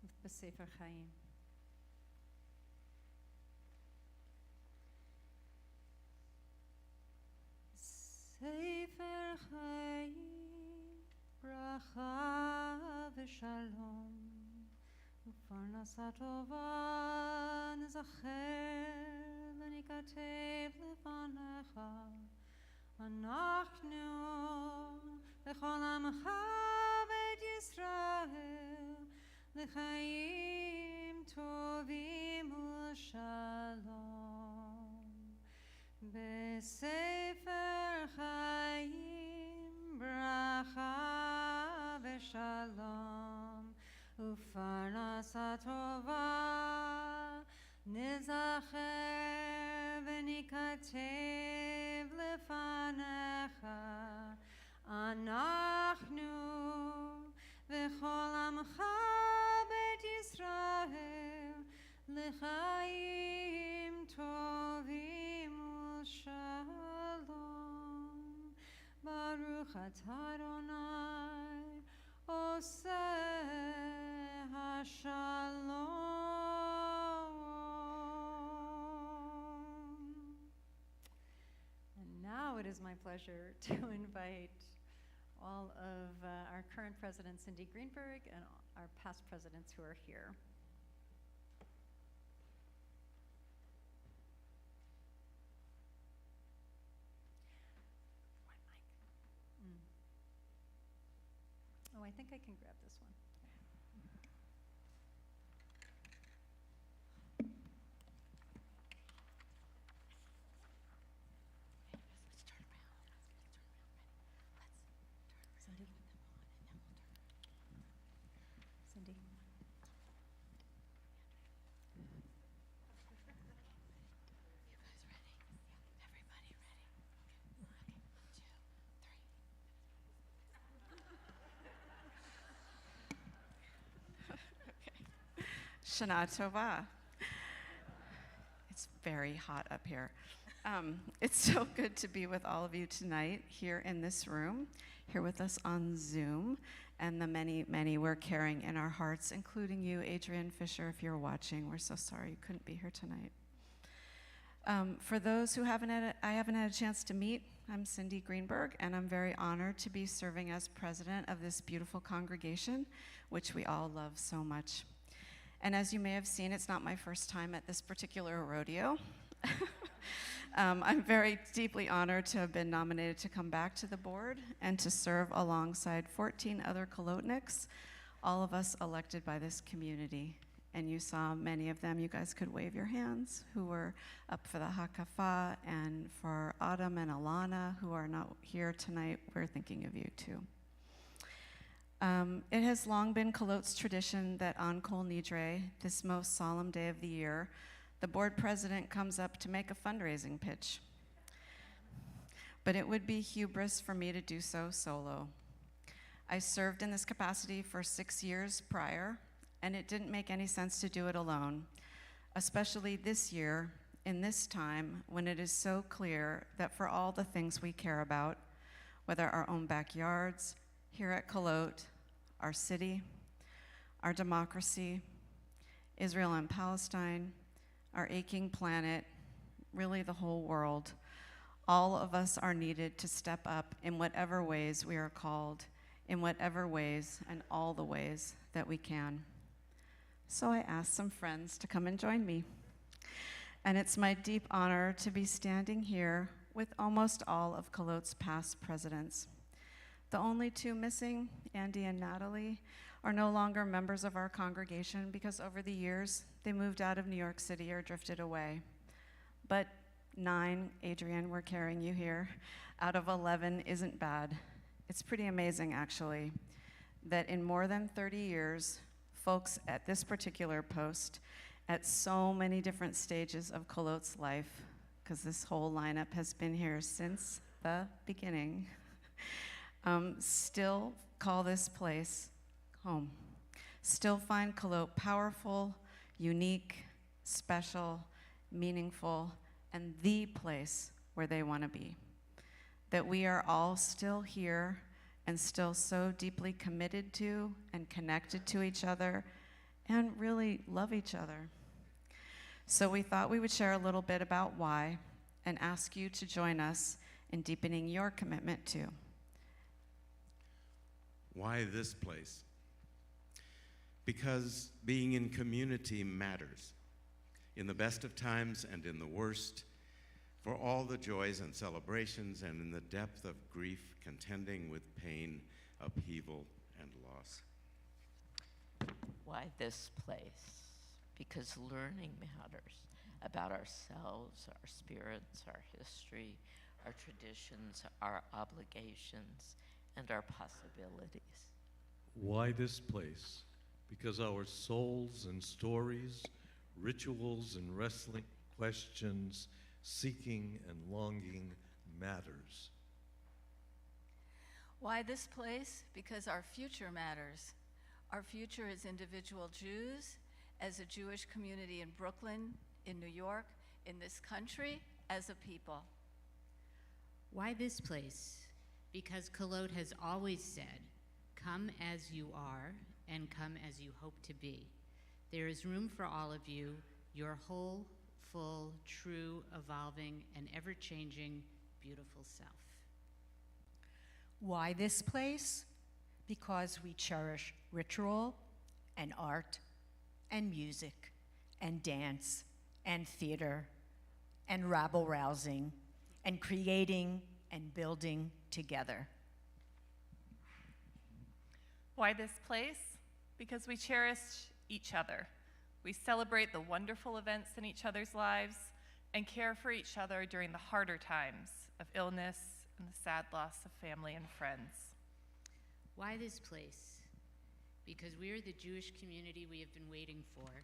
S2: with B'Sefer Chaim. Sefer Chaim, bracha v'shalom, u'parnasa tova nizacher v'nikatev lefanecha, anachnu v'chol amcha beit Yisrael, l'chaim tovim u'shalom. Besefer Chaim, bracha v'shalom, u'farnasa tova, nizacher v'nikatev lefanecha, anachnu v'chol amcha beit Yisrael, l'chaim tovim u'shalom. Baruch atah Adonai, oseh hashalom. And now it is my pleasure to invite all of our current president, Cindy Greenberg, and our past presidents who are here. Oh, I think I can grab this one. Cindy. Cindy.
S6: Shanah Tovah. It's very hot up here. It's so good to be with all of you tonight here in this room, here with us on Zoom, and the many, many we're carrying in our hearts, including you, Adrian Fisher, if you're watching. We're so sorry you couldn't be here tonight. For those who I haven't had a chance to meet, I'm Cindy Greenberg, and I'm very honored to be serving as president of this beautiful congregation, which we all love so much. And as you may have seen, it's not my first time at this particular rodeo. I'm very deeply honored to have been nominated to come back to the board and to serve alongside 14 other Kolotniks, all of us elected by this community. And you saw many of them, you guys could wave your hands, who were up for the Hakafa, and for Autumn and Alana, who are not here tonight, we're thinking of you too. It has long been Kolot's tradition that on Kol Nidre, this most solemn day of the year, the board president comes up to make a fundraising pitch. But it would be hubris for me to do so solo. I served in this capacity for 6 years prior, and it didn't make any sense to do it alone, especially this year, in this time, when it is so clear that for all the things we care about, whether our own backyards, here at Kolot, our city, our democracy, Israel and Palestine, our aching planet, really the whole world, all of us are needed to step up in whatever ways we are called, in whatever ways and all the ways that we can. So I asked some friends to come and join me. And it's my deep honor to be standing here with almost all of Kolot's past presidents. The only two missing, Andy and Natalie, are no longer members of our congregation because over the years, they moved out of New York City or drifted away. But 9, Adrian, we're carrying you here, out of 11 isn't bad. It's pretty amazing, actually, that in more than 30 years, folks at this particular post, at so many different stages of Kolot's life, because this whole lineup has been here since the beginning, still call this place home. Still find Kolot powerful, unique, special, meaningful, and the place where they want to be. That we are all still here and still so deeply committed to and connected to each other and really love each other. So we thought we would share a little bit about why and ask you to join us in deepening your commitment to.
S7: Why this place? Because being in community matters, in the best of times and in the worst, for all the joys and celebrations, and in the depth of grief, contending with pain, upheaval, and loss.
S8: Why this place? Because learning matters about ourselves, our spirits, our history, our traditions, our obligations, and our possibilities.
S9: Why this place? Because our souls and stories, rituals and wrestling questions, seeking and longing matters.
S10: Why this place? Because our future matters. Our future as individual Jews, as a Jewish community in Brooklyn, in New York, in this country, as a people.
S11: Why this place? Because Kolot has always said, come as you are and come as you hope to be. There is room for all of you, your whole, full, true, evolving, and ever-changing, beautiful self.
S12: Why this place? Because we cherish ritual and art and music and dance and theater and rabble-rousing and creating and building together.
S13: Why this place? Because we cherish each other. We celebrate the wonderful events in each other's lives and care for each other during the harder times of illness and the sad loss of family and friends.
S11: Why this place? Because we are the Jewish community we have been waiting for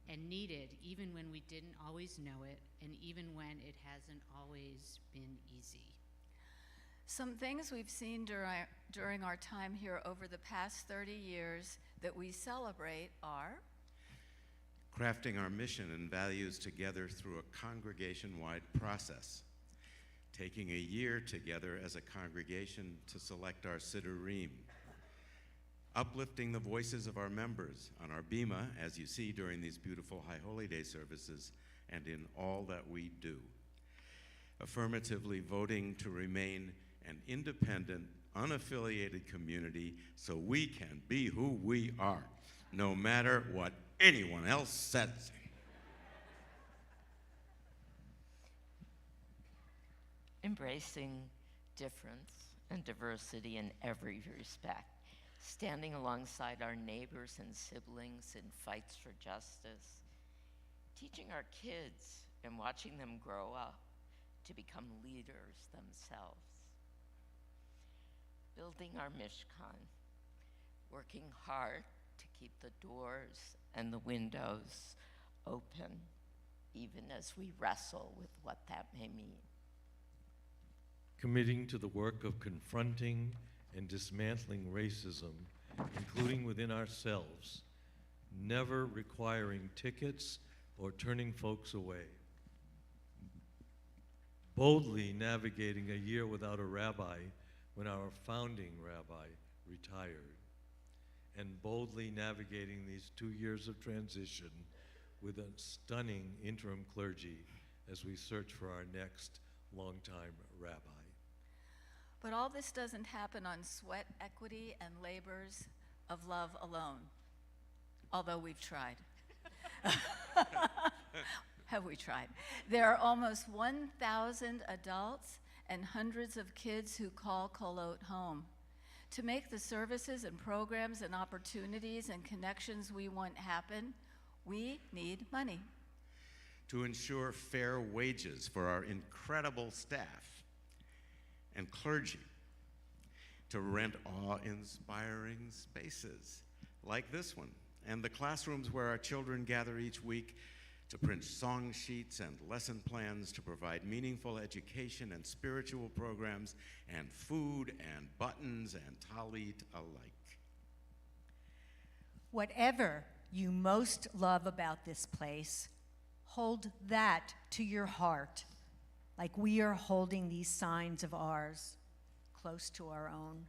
S11: and needed even when we didn't always know it and even when it hasn't always been easy.
S10: Some things we've seen during our time here over the past 30 years that we celebrate are
S7: crafting our mission and values together through a congregation-wide process, taking a year together as a congregation to select our Siddurim, uplifting the voices of our members on our Bima, as you see during these beautiful High Holy Day services, and in all that we do, affirmatively voting to remain an independent, unaffiliated community so we can be who we are, no matter what anyone else says.
S8: Embracing difference and diversity in every respect, standing alongside our neighbors and siblings in fights for justice, teaching our kids and watching them grow up to become leaders themselves, building our Mishkan, working hard to keep the doors and the windows open, even as we wrestle with what that may mean.
S9: Committing to the work of confronting and dismantling racism, including within ourselves, never requiring tickets or turning folks away. Boldly navigating a year without a rabbi when our founding rabbi retired, and boldly navigating these 2 years of transition with a stunning interim clergy as we search for our next longtime rabbi.
S10: But all this doesn't happen on sweat, equity, and labors of love alone, although we've tried. Have we tried? There are almost 1,000 adults and hundreds of kids who call Kolot home. To make the services and programs and opportunities and connections we want happen, we need money.
S7: To ensure fair wages for our incredible staff and clergy, to rent awe-inspiring spaces like this one, and the classrooms where our children gather each week, to print song sheets and lesson plans, to provide meaningful education and spiritual programs, and food and buttons and talit alike.
S12: Whatever you most love about this place, hold that to your heart, like we are holding these signs of ours close to our own.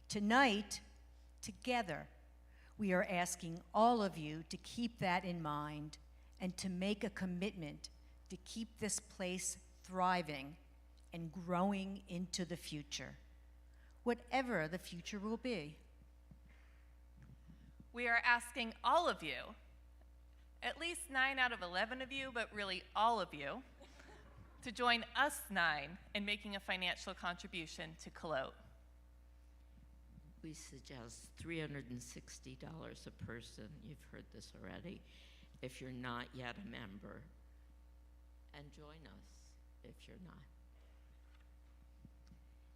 S12: Tonight, together, we are asking all of you to keep that in mind and to make a commitment to keep this place thriving and growing into the future, whatever the future will be.
S13: We are asking all of you, at least 9 out of 11 of you, but really all of you, to join us 9 in making a financial contribution to Kolot.
S8: We suggest $360 a person. You've heard this already. If you're not yet a member, and join us if you're not.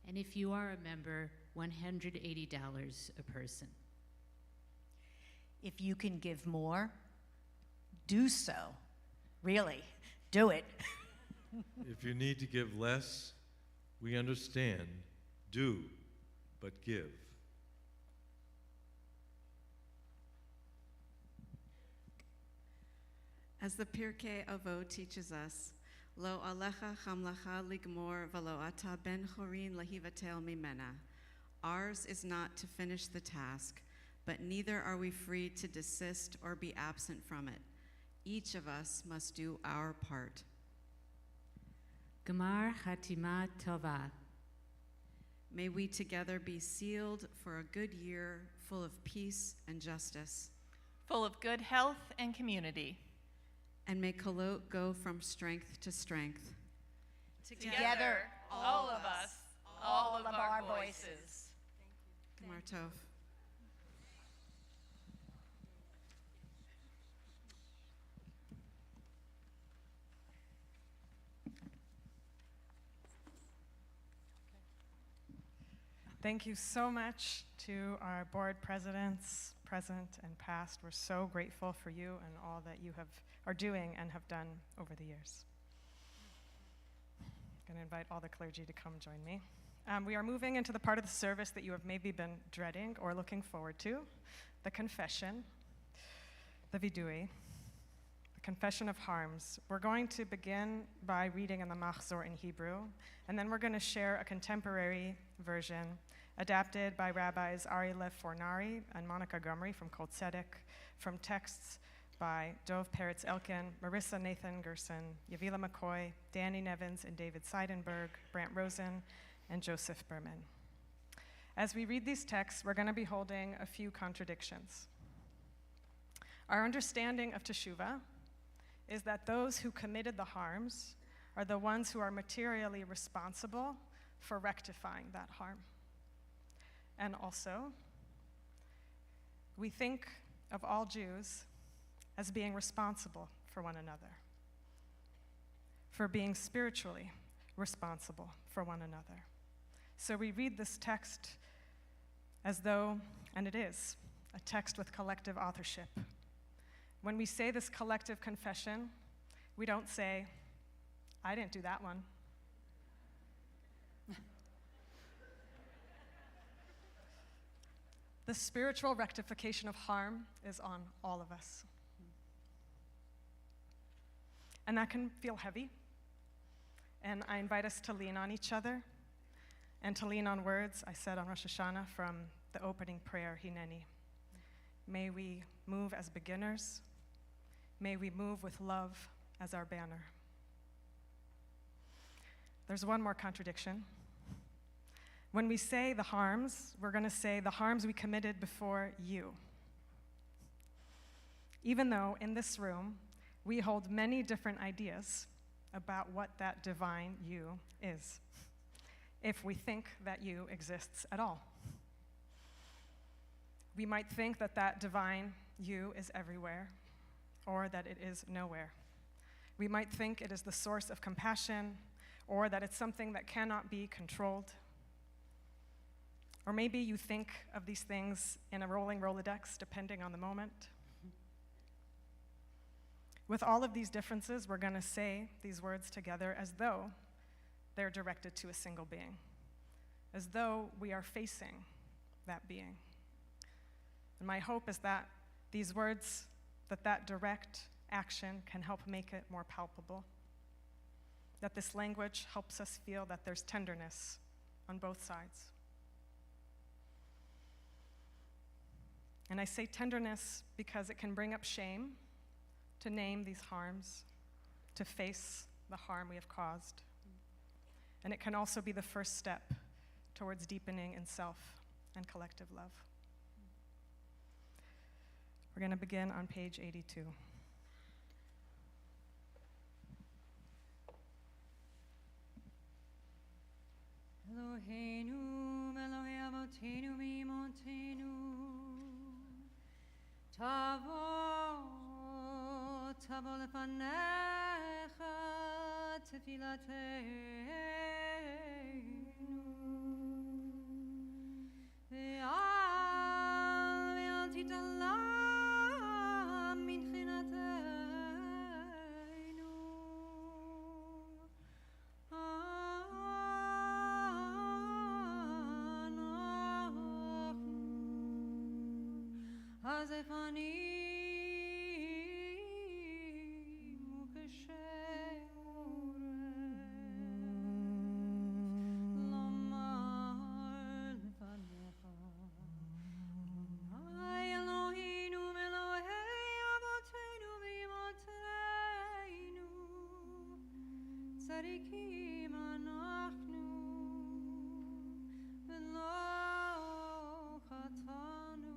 S11: And if you are a member, $180 a person.
S12: If you can give more, do so. Really, do it.
S9: If you need to give less, we understand. Do, but give.
S6: As the Pirkei Avot teaches us, Lo alecha chamlacha ligmor velo ata ben chorin lahivatel mimena. Ours is not to finish the task, but neither are we free to desist or be absent from it. Each of us must do our part.
S11: Gemar Chatima Tovah.
S6: May we together be sealed for a good year full of peace and justice.
S13: Full of good health and community.
S6: And may Kolot go from strength to strength.
S13: Together, all of us, all of our voices.
S6: Gemar Tov.
S14: Thank you so much to our board presidents, present and past. We're so grateful for you and all that you are doing and have done over the years. I'm going to invite all the clergy to come join me. We are moving into the part of the service that you have maybe been dreading or looking forward to, the confession, the vidui, the confession of harms. We're going to begin by reading in the Machzor in Hebrew, and then we're going to share a contemporary version adapted by Rabbis Ari Lev Fornari and Monica Gumry from Kol Tzedek, from texts by Dov Peretz Elkin, Marissa Nathan Gerson, Yavila McCoy, Danny Nevins and David Seidenberg, Brant Rosen, and Joseph Berman. As we read these texts, we're going to be holding a few contradictions. Our understanding of Teshuvah is that those who committed the harms are the ones who are materially responsible for rectifying that harm. And also, we think of all Jews as being responsible for one another, for being spiritually responsible for one another. So we read this text as though, and it is, a text with collective authorship. When we say this collective confession, we don't say, I didn't do that one. The spiritual rectification of harm is on all of us. And that can feel heavy. And I invite us to lean on each other and to lean on words I said on Rosh Hashanah from the opening prayer, Hineni. May we move as beginners. May we move with love as our banner. There's one more contradiction. When we say the harms, we're going to say the harms we committed before you. Even though in this room, we hold many different ideas about what that divine you is, if we think that you exists at all. We might think that that divine you is everywhere, or that it is nowhere. We might think it is the source of compassion, or that it's something that cannot be controlled. Or maybe you think of these things in a rolling Rolodex, depending on the moment. With all of these differences, we're going to say these words together as though they're directed to a single being, as though we are facing that being. And my hope is that these words, that direct action can help make it more palpable, that this language helps us feel that there's tenderness on both sides. And I say tenderness because it can bring up shame to name these harms, to face the harm we have caused and it can also be the first step towards deepening in self and collective love. We're going to begin on page 82.
S2: Eloheinu, Elohei Avotenu, Mimotenu, Tavo, Tavo lefanecha, Tefilateinu, Ve'al titalam min chinateinu, Tzadikim anachnu, v'lo chatanu.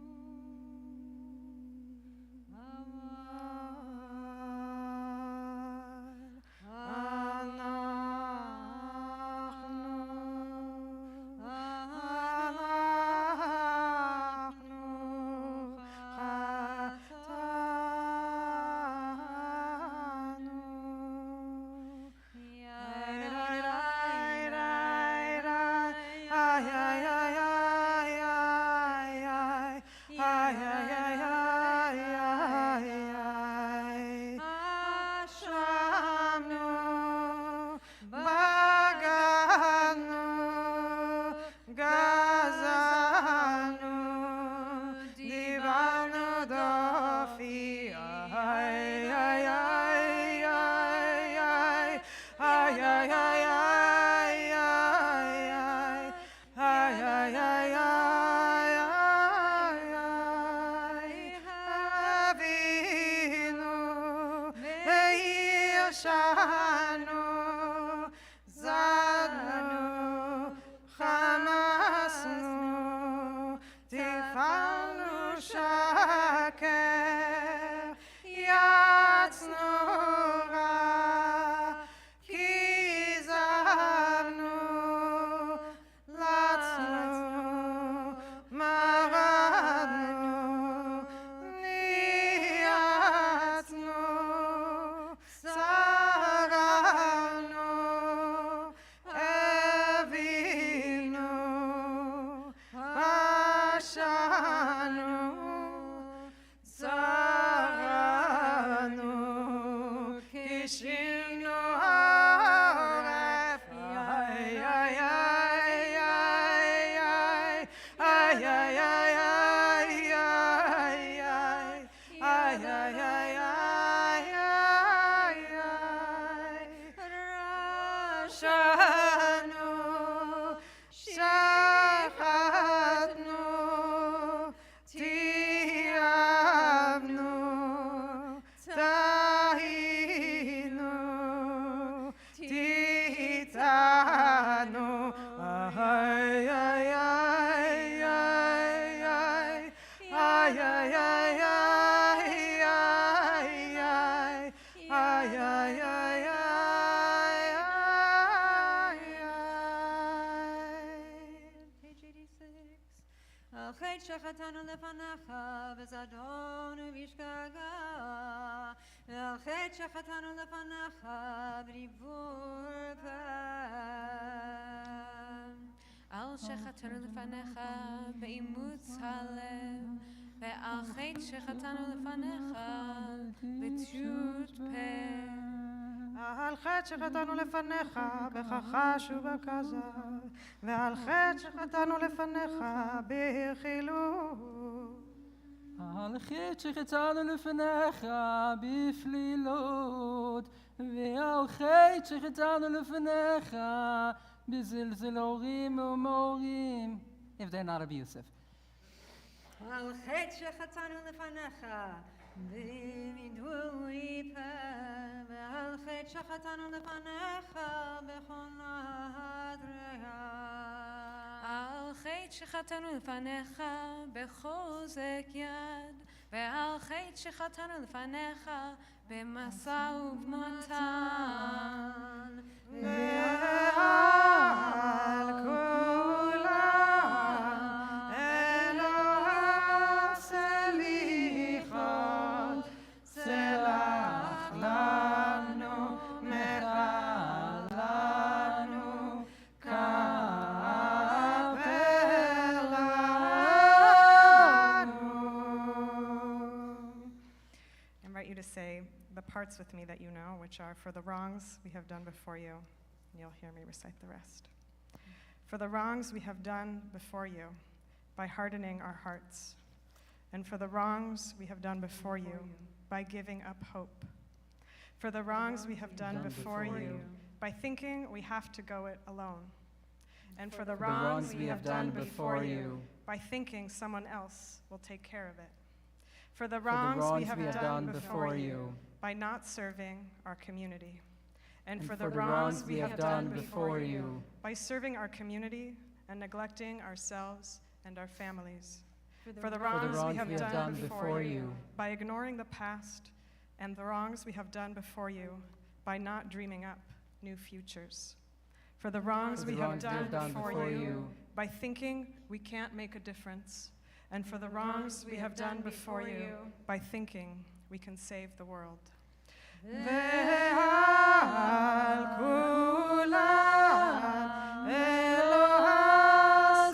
S2: שחטאנו לפניך בזדון ובשגגה, ועל חטא שחטאנו לפניך בדיבור פעם.
S3: על שחטאנו לפניך באימוץ הלב, ועל חטא שחטאנו לפניך בטעות פה.
S5: על חטא שחטאנו לפניך בכחש ובכזב, ועל חטא שחטאנו לפניך ברכילות.
S1: על חטא שחטאנו לפניך בפלילות, ועל חטא שחטאנו לפניך בזלזל הורים ומורים, if they're not abusive.
S2: על חטא שחטאנו לפניך במידורי פה, ועל חטא שחטאנו לפניך בכל
S3: על חטא שחטאנו לפניך בחוזק יד, ועל חטא שחטאנו לפניך במשא ובמתן,
S5: ועל כולם אלוה סליחות, סלח לנו, מחל לנו, כפר לנו.
S14: I invite you to say the parts with me that you know, which are for the wrongs we have done before you. And you'll hear me recite the rest. For the wrongs we have done before you by hardening our hearts, and for the wrongs we have done before you by giving up hope. For the wrongs we have done before you by thinking we have to go it alone. And for the wrongs we have done before you by thinking someone else will take care of it. For the wrongs we have done before you by not serving our community. And for the wrongs we have done before you by serving our community and neglecting ourselves and our families. For the wrongs we have done before you by ignoring the past, and the wrongs we have done before you by not dreaming up new futures. For the wrongs we have done before you by thinking we can't make a difference, and for the wrongs we have done before you by thinking we can save the world.
S5: ועל כולם אלוה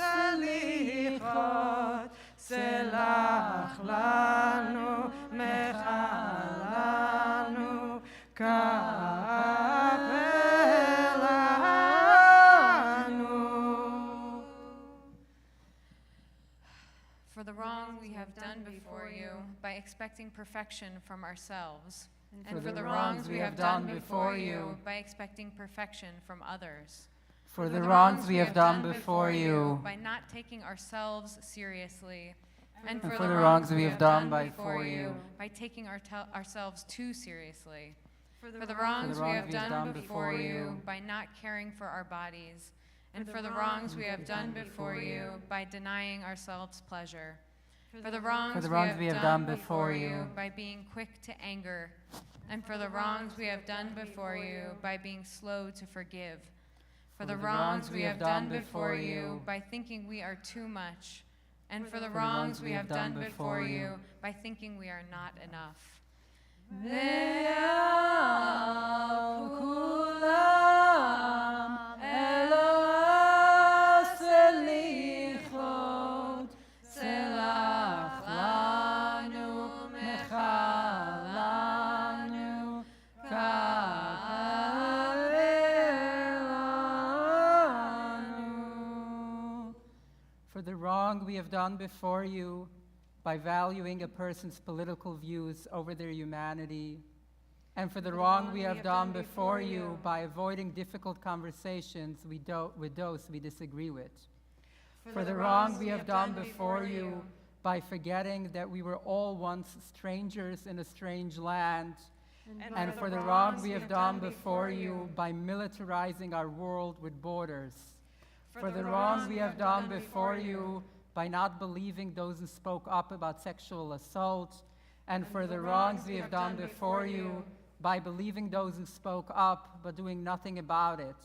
S5: סליחות, סלח לנו, מחל לנו, כפר לנו.
S3: for the wrong we have done before you by expecting perfection from ourselves, and for the wrongs we have done before you by expecting perfection from others.
S1: For the wrongs we have done before you,
S3: by not taking ourselves seriously, and
S1: for the wrongs we have done before you,
S3: by taking ourselves too seriously. For the wrongs we have done before you by not caring for our bodies, and for the wrongs we have done before you by denying ourselves pleasure. For the wrongs we have done before you by being quick to anger, and for the wrongs we have done before you by being slow to forgive. For the wrongs we have done before you by thinking we are too much, and for the wrongs we have done before you by thinking we are not enough.
S1: ועל כולם אלוה סליחות, סלח לנו, מחל לנו, כפר לנו. For the wrong we have done before you by valuing a person's political views over their humanity, and for the wrong we have done before you by avoiding difficult conversations with those we disagree with. For the wrong we have done before you by forgetting that we were all once strangers in a strange land, and for the wrong we have done before you by militarizing our world with borders. For the wrong we have done before you by not believing those who spoke up about sexual assault, and for the wrongs we have done before you by believing those who spoke up but doing nothing about it.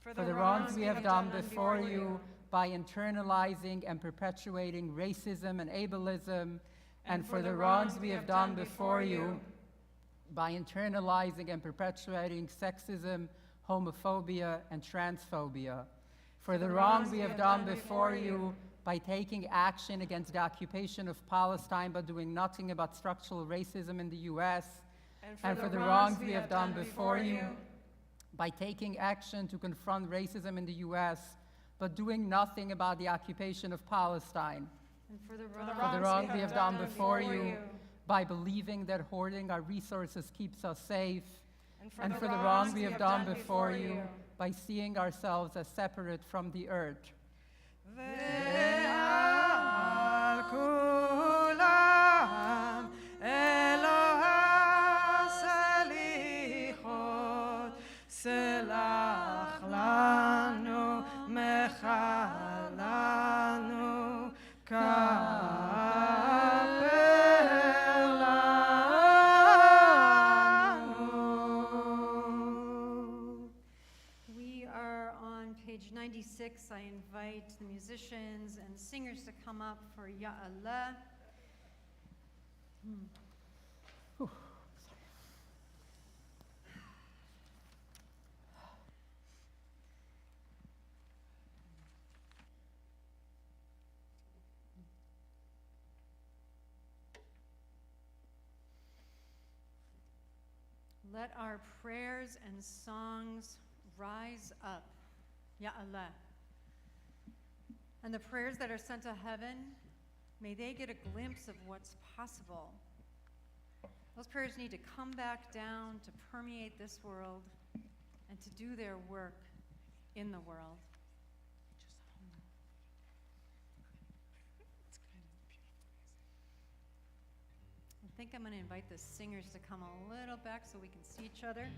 S1: For the wrongs we have done before you by internalizing and perpetuating racism and ableism, and for the wrongs we have done before you by internalizing and perpetuating sexism, homophobia, and transphobia. For the wrongs we have done before you by taking action against the occupation of Palestine but doing nothing about structural racism in the US, and for the wrongs we have done before you by taking action to confront racism in the US but doing nothing about the occupation of Palestine.
S2: And for the
S1: wrongs we have done before you by believing that hoarding our resources keeps us safe, and for the wrongs we have done before you by seeing ourselves as separate from the earth.
S5: ועל כולם אלוה סליחות, סלח לנו,
S2: 6, I invite the musicians and singers to come up for Ya'aleh. Let our prayers and songs rise up, Ya'aleh. And the prayers that are sent to heaven, may they get a glimpse of what's possible. Those prayers need to come back down to permeate this world and to do their work in the world. I think I'm going to invite the singers to come a little back so we can see each other.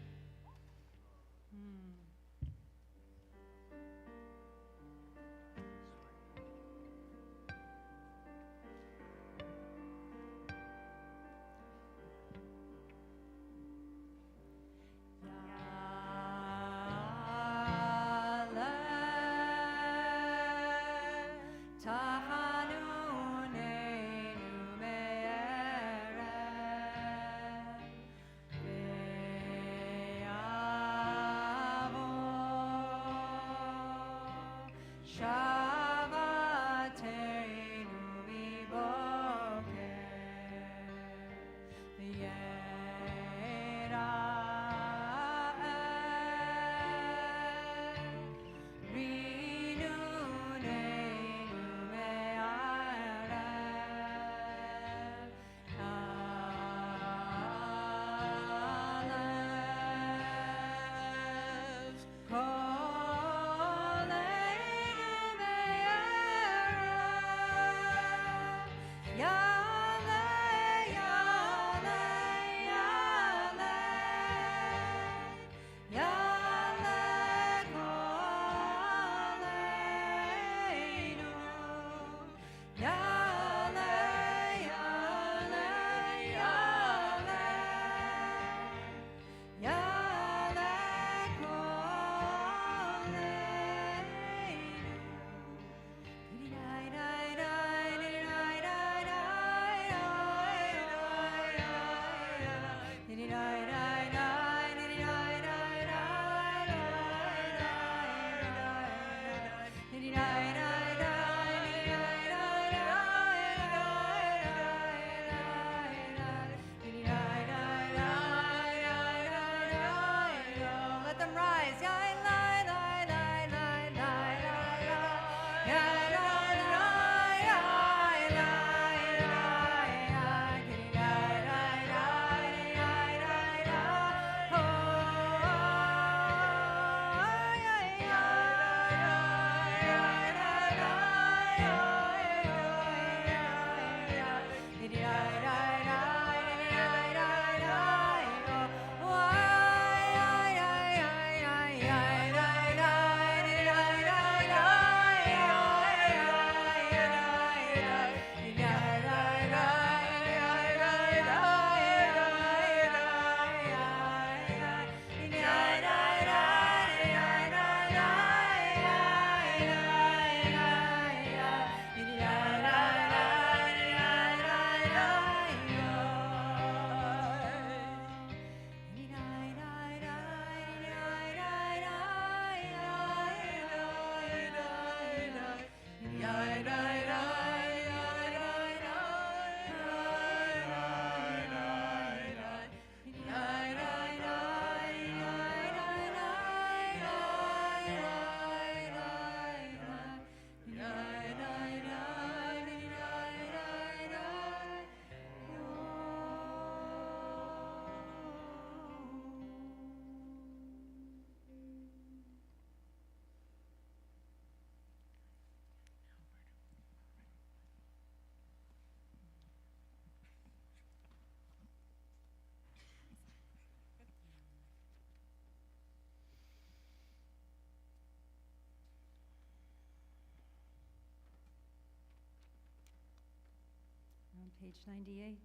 S2: On page 98.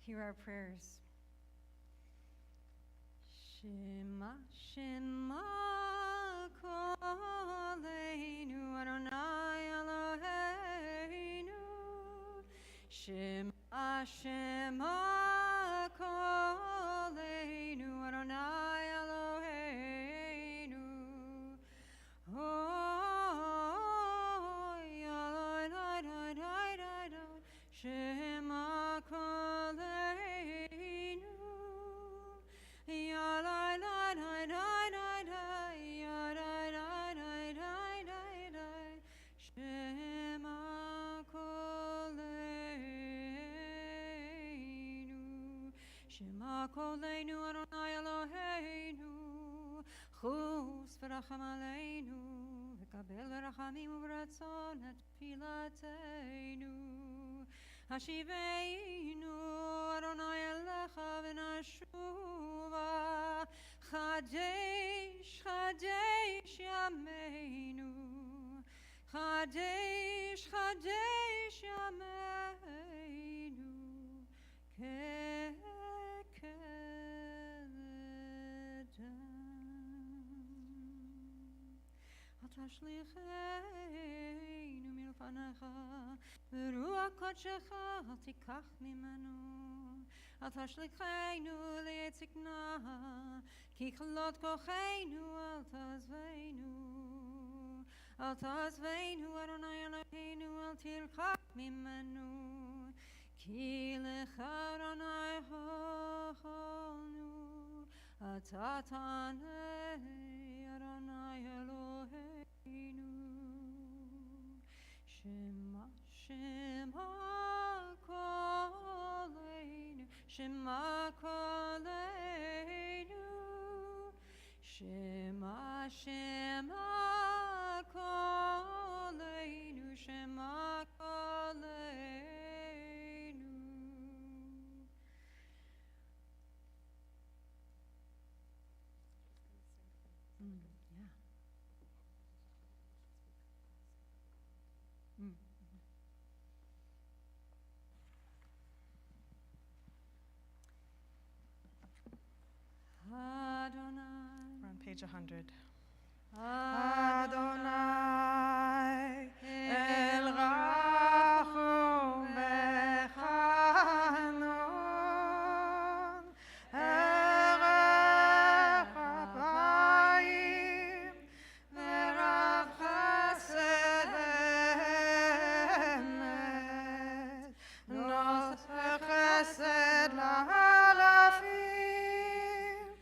S2: Hear our prayers. Shema, Shema, Koleinu, Adonai Eloheinu. Shema, Shema, Koleinu, Adonai Eloheinu. Oh, Shema, Koleinu. Shema Koleinu Adonai Eloheinu Chus v'racham aleinu v'kabel v'rachamim u'v'ratzon et tfilateinu Hashiveinu Adonai elecha v'nashuva Chadesh, Chadesh Yameinu Chadesh, Chadesh Yameinu תשליכנו מלפניך, ברוח קודשך אל תיקח ממנו. אל תשליכנו לעת זקנה, כי כלות כוחנו אל תעזבנו. אל תעזבנו, אדוני אלוהינו, אל תרחק ממנו. כי לך אדוני הוכלנו, אתה תענה אדוני אלוהינו. שמע שמע קולנו, שמע קולנו, שמע שמע קולנו, שמע קולנו.
S14: Adonai. We're on page 100. Adonai El Rachum V'Chanon Erech Apayim V'Rav Chesed V'Emet Noseh Chesed L'Alafim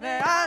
S14: Ve'ata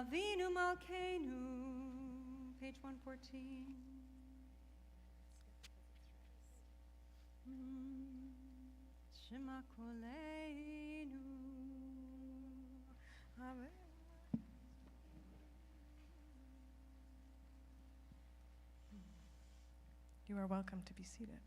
S2: Avinu Malkeinu, page 114. Shema Koleinu.
S14: You are welcome to be seated.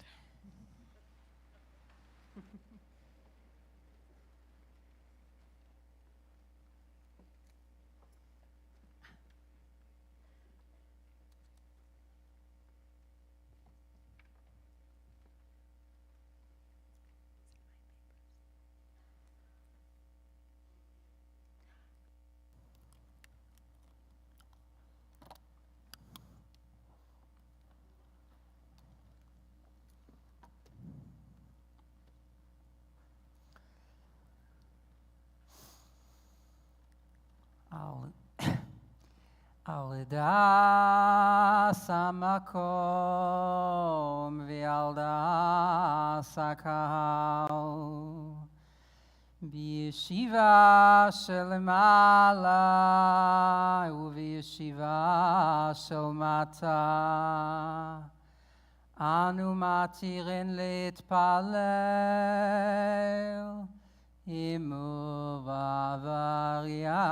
S1: על דס המקום ועל דס הקהל, בישיבה של מעלה ובישיבה של מטה, אנו מתירים להתפלל עמו בעבריינים.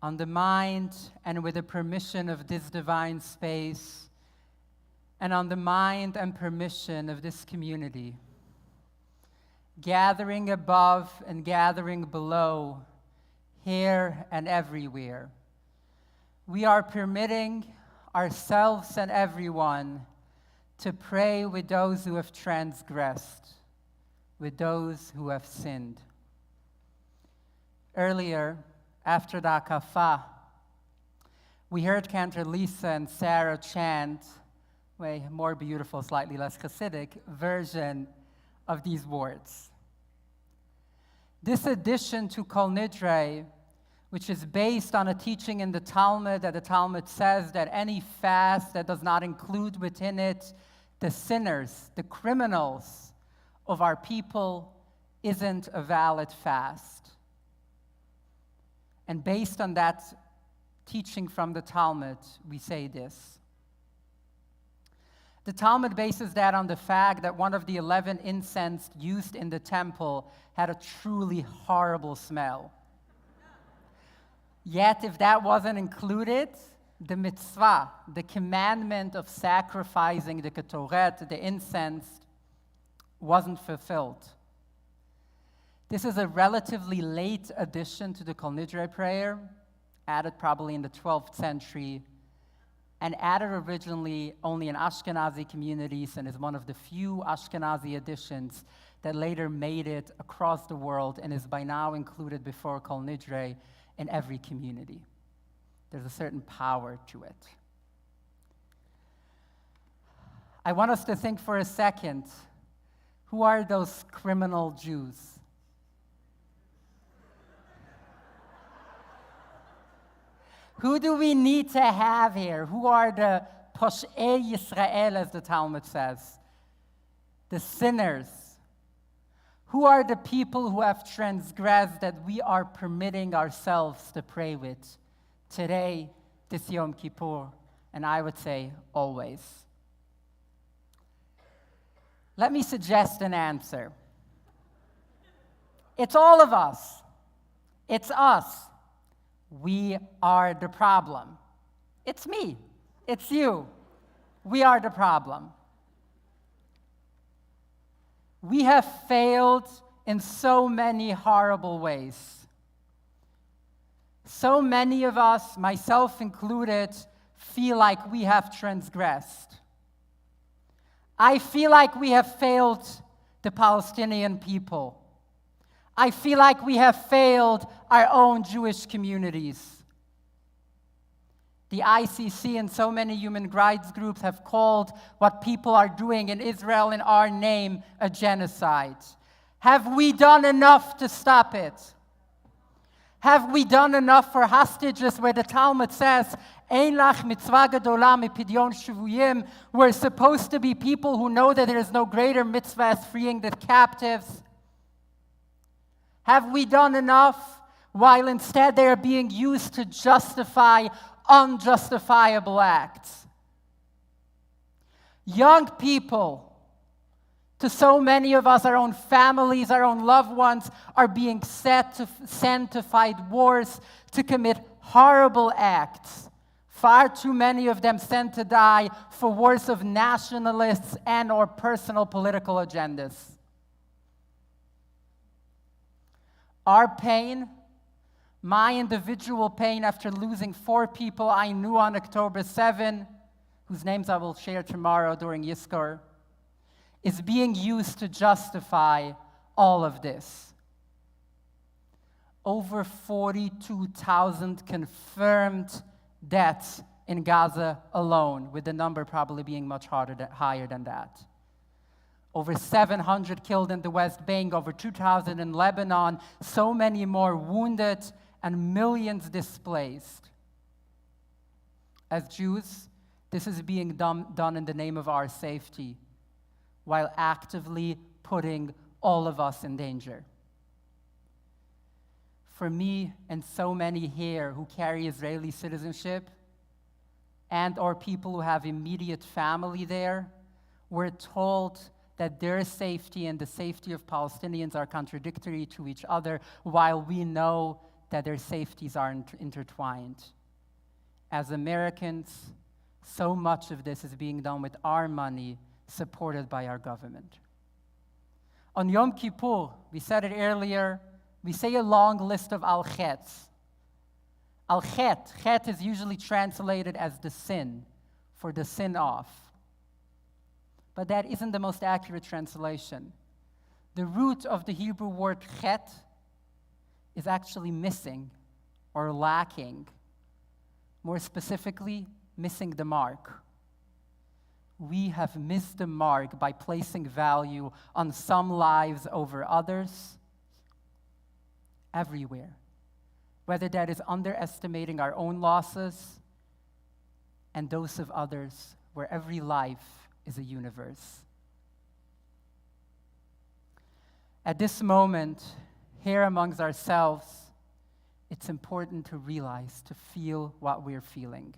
S1: On the mind and with the permission of this divine space, and on the mind and permission of this community, gathering above and gathering below, here and everywhere, we are permitting ourselves and everyone to pray with those who have transgressed, with those who have sinned. Earlier, after the Hakafa, we heard Cantor Lisa and Sarah chant a more beautiful, slightly less Hasidic version of these words. This addition to Kol Nidre, which is based on a teaching in the Talmud, that the Talmud says that any fast that does not include within it the sinners, the criminals of our people, isn't a valid fast. And based on that teaching from the Talmud, we say this. The Talmud bases that on the fact that one of the 11 incense used in the temple had a truly horrible smell. Yet, if that wasn't included, the mitzvah, the commandment of sacrificing the ketoret, the incense, wasn't fulfilled. This is a relatively late addition to the Kol Nidre prayer, added probably in the 12th century, and added originally only in Ashkenazi communities, and is one of the few Ashkenazi additions that later made it across the world and is by now included before Kol Nidre in every community. There's a certain power to it. I want us to think for a second, who are those criminal Jews? Who do we need to have here? Who are the Posh'ei Yisrael, as the Talmud says? The sinners. Who are the people who have transgressed that we are permitting ourselves to pray with today, this Yom Kippur, and I would say always? Let me suggest an answer. It's all of us. It's us. We are the problem. It's me. It's you. We are the problem. We have failed in so many horrible ways. So many of us, myself included, feel like we have transgressed. I feel like we have failed the Palestinian people. I feel like we have failed our own Jewish communities. The ICC and so many human rights groups have called what people are doing in Israel in our name a genocide. Have we done enough to stop it? Have we done enough for hostages where the Talmud says, Ein lach mitzvah gedolah mipidyon shvuyim? We're supposed to be people who know that there is no greater mitzvah as freeing the captives. Have we done enough? While instead they are being used to justify unjustifiable acts. Young people, to so many of us, our own families, our own loved ones, are being sent to fight wars, to commit horrible acts. Far too many of them sent to die for wars of nationalists and or personal political agendas. Our pain, my individual pain after losing 4 people I knew on October 7, whose names I will share tomorrow during Yizkor, is being used to justify all of this. Over 42,000 confirmed deaths in Gaza alone, with the number probably being much higher than that. Over 700 killed in the West Bank, over 2,000 in Lebanon, so many more wounded, and millions displaced. As Jews, this is being done in the name of our safety, while actively putting all of us in danger. For me and so many here who carry Israeli citizenship and or people who have immediate family there, we're told that their safety and the safety of Palestinians are contradictory to each other, while we know that their safeties are intertwined. As Americans, so much of this is being done with our money, supported by our government. On Yom Kippur, we said it earlier, we say a long list of al-chet. Al-chet, chet is usually translated as the sin, for the sin of. But that isn't the most accurate translation. The root of the Hebrew word chet is actually missing or lacking. More specifically, missing the mark. We have missed the mark by placing value on some lives over others everywhere. Whether that is underestimating our own losses and those of others, where every life is a universe. At this moment, here amongst ourselves, it's important to realize, to feel what we're feeling.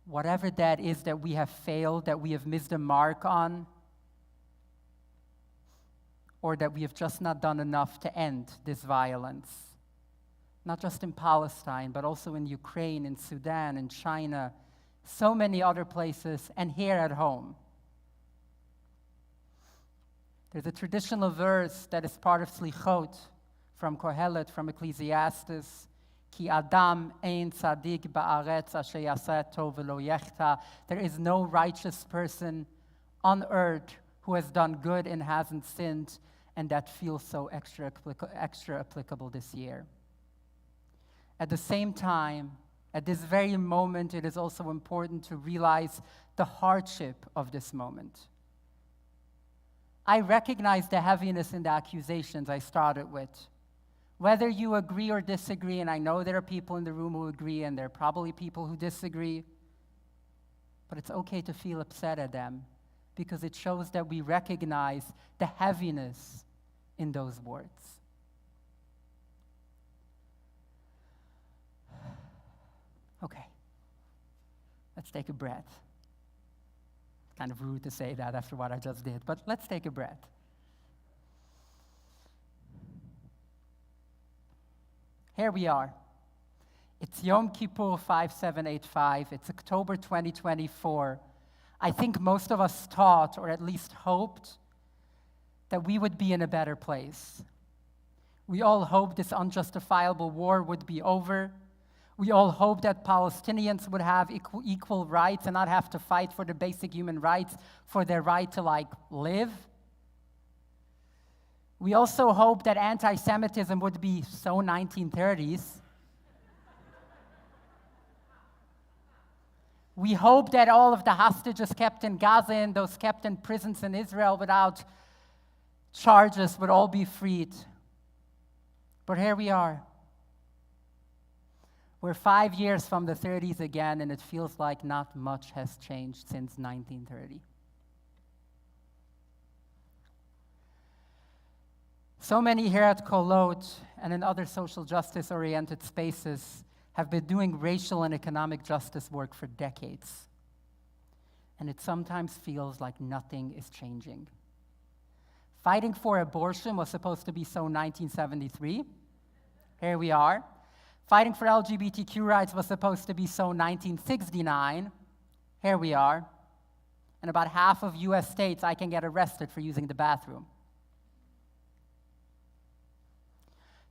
S1: Whatever that is that we have failed, that we have missed the mark on, or that we have just not done enough to end this violence. Not just in Palestine, but also in Ukraine, in Sudan, in China, so many other places, and here at home. There's a traditional verse that is part of Slichot from Kohelet, from Ecclesiastes, Ki Adam ein tzadik ba'aretz asher yaseh tov v'lo yechta. There is no righteous person on earth who has done good and hasn't sinned, and that feels so extra applicable this year. At the same time, at this very moment, it is also important to realize the hardship of this moment. I recognize the heaviness in the accusations I started with. Whether you agree or disagree, and I know there are people in the room who agree, and there are probably people who disagree, but it's okay to feel upset at them, because it shows that we recognize the heaviness in those words. Okay, let's take a breath. Kind of rude to say that after what I just did, but let's take a breath. Here we are. It's Yom Kippur 5785. It's October 2024. I think most of us thought, or at least hoped, that we would be in a better place. We all hoped this unjustifiable war would be over. We all hoped that Palestinians would have equal rights and not have to fight for the basic human rights, for their right to, live. We also hoped that anti-Semitism would be so 1930s. We hoped that all of the hostages kept in Gaza and those kept in prisons in Israel without charges would all be freed. But here we are. We're 5 years from the 30s again, and it feels like not much has changed since 1930. So many here at Kolot and in other social justice-oriented spaces have been doing racial and economic justice work for decades. And it sometimes feels like nothing is changing. Fighting for abortion was supposed to be so 1973. Here we are. Fighting for LGBTQ rights was supposed to be so 1969. Here we are. In about half of US states, I can get arrested for using the bathroom.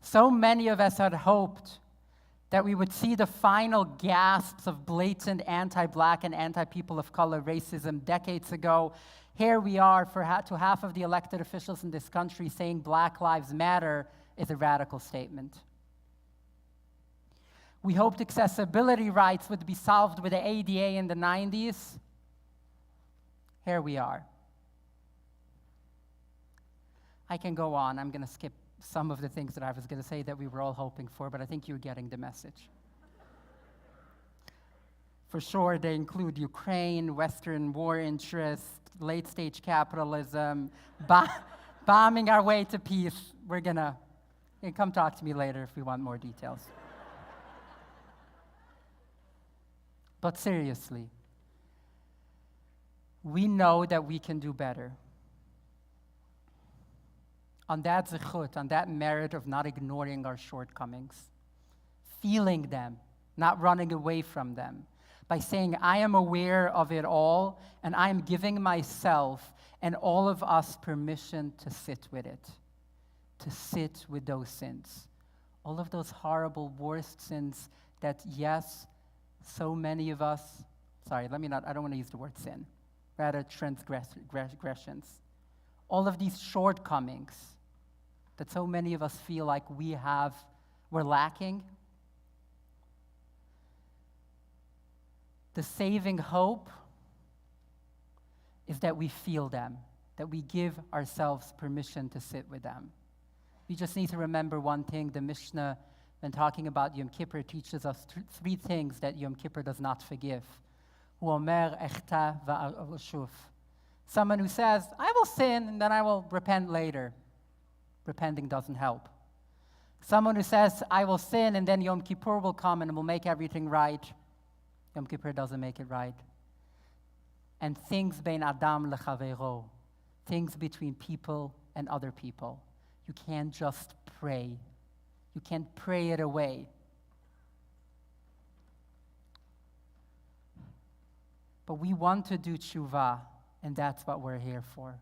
S1: So many of us had hoped that we would see the final gasps of blatant anti-Black and anti-people of color racism decades ago. Here we are to half of the elected officials in this country saying Black Lives Matter is a radical statement. We hoped accessibility rights would be solved with the ADA in the 90s. Here we are. I can go on. I'm going to skip some of the things that I was going to say that we were all hoping for, but I think you're getting the message. For sure, they include Ukraine, Western war interests, late-stage capitalism, bombing our way to peace. You can come talk to me later if we want more details. But seriously, we know that we can do better. On that zechut, on that merit of not ignoring our shortcomings, feeling them, not running away from them, by saying, I am aware of it all, and I am giving myself and all of us permission to sit with it, to sit with those sins. All of those horrible, worst sins that, yes, so many of us, I don't want to use the word sin, rather transgressions. All of these shortcomings that so many of us feel like we're lacking. The saving hope is that we feel them, that we give ourselves permission to sit with them. We just need to remember one thing. The Mishnah, when talking about Yom Kippur, teaches us three things that Yom Kippur does not forgive. Someone who says, I will sin and then I will repent later. Repenting doesn't help. Someone who says, I will sin and then Yom Kippur will come and will make everything right. Yom Kippur doesn't make it right. And things bein Adam lechavero, things between people and other people. You can't just pray. You can't pray it away. But we want to do tshuva, and that's what we're here for.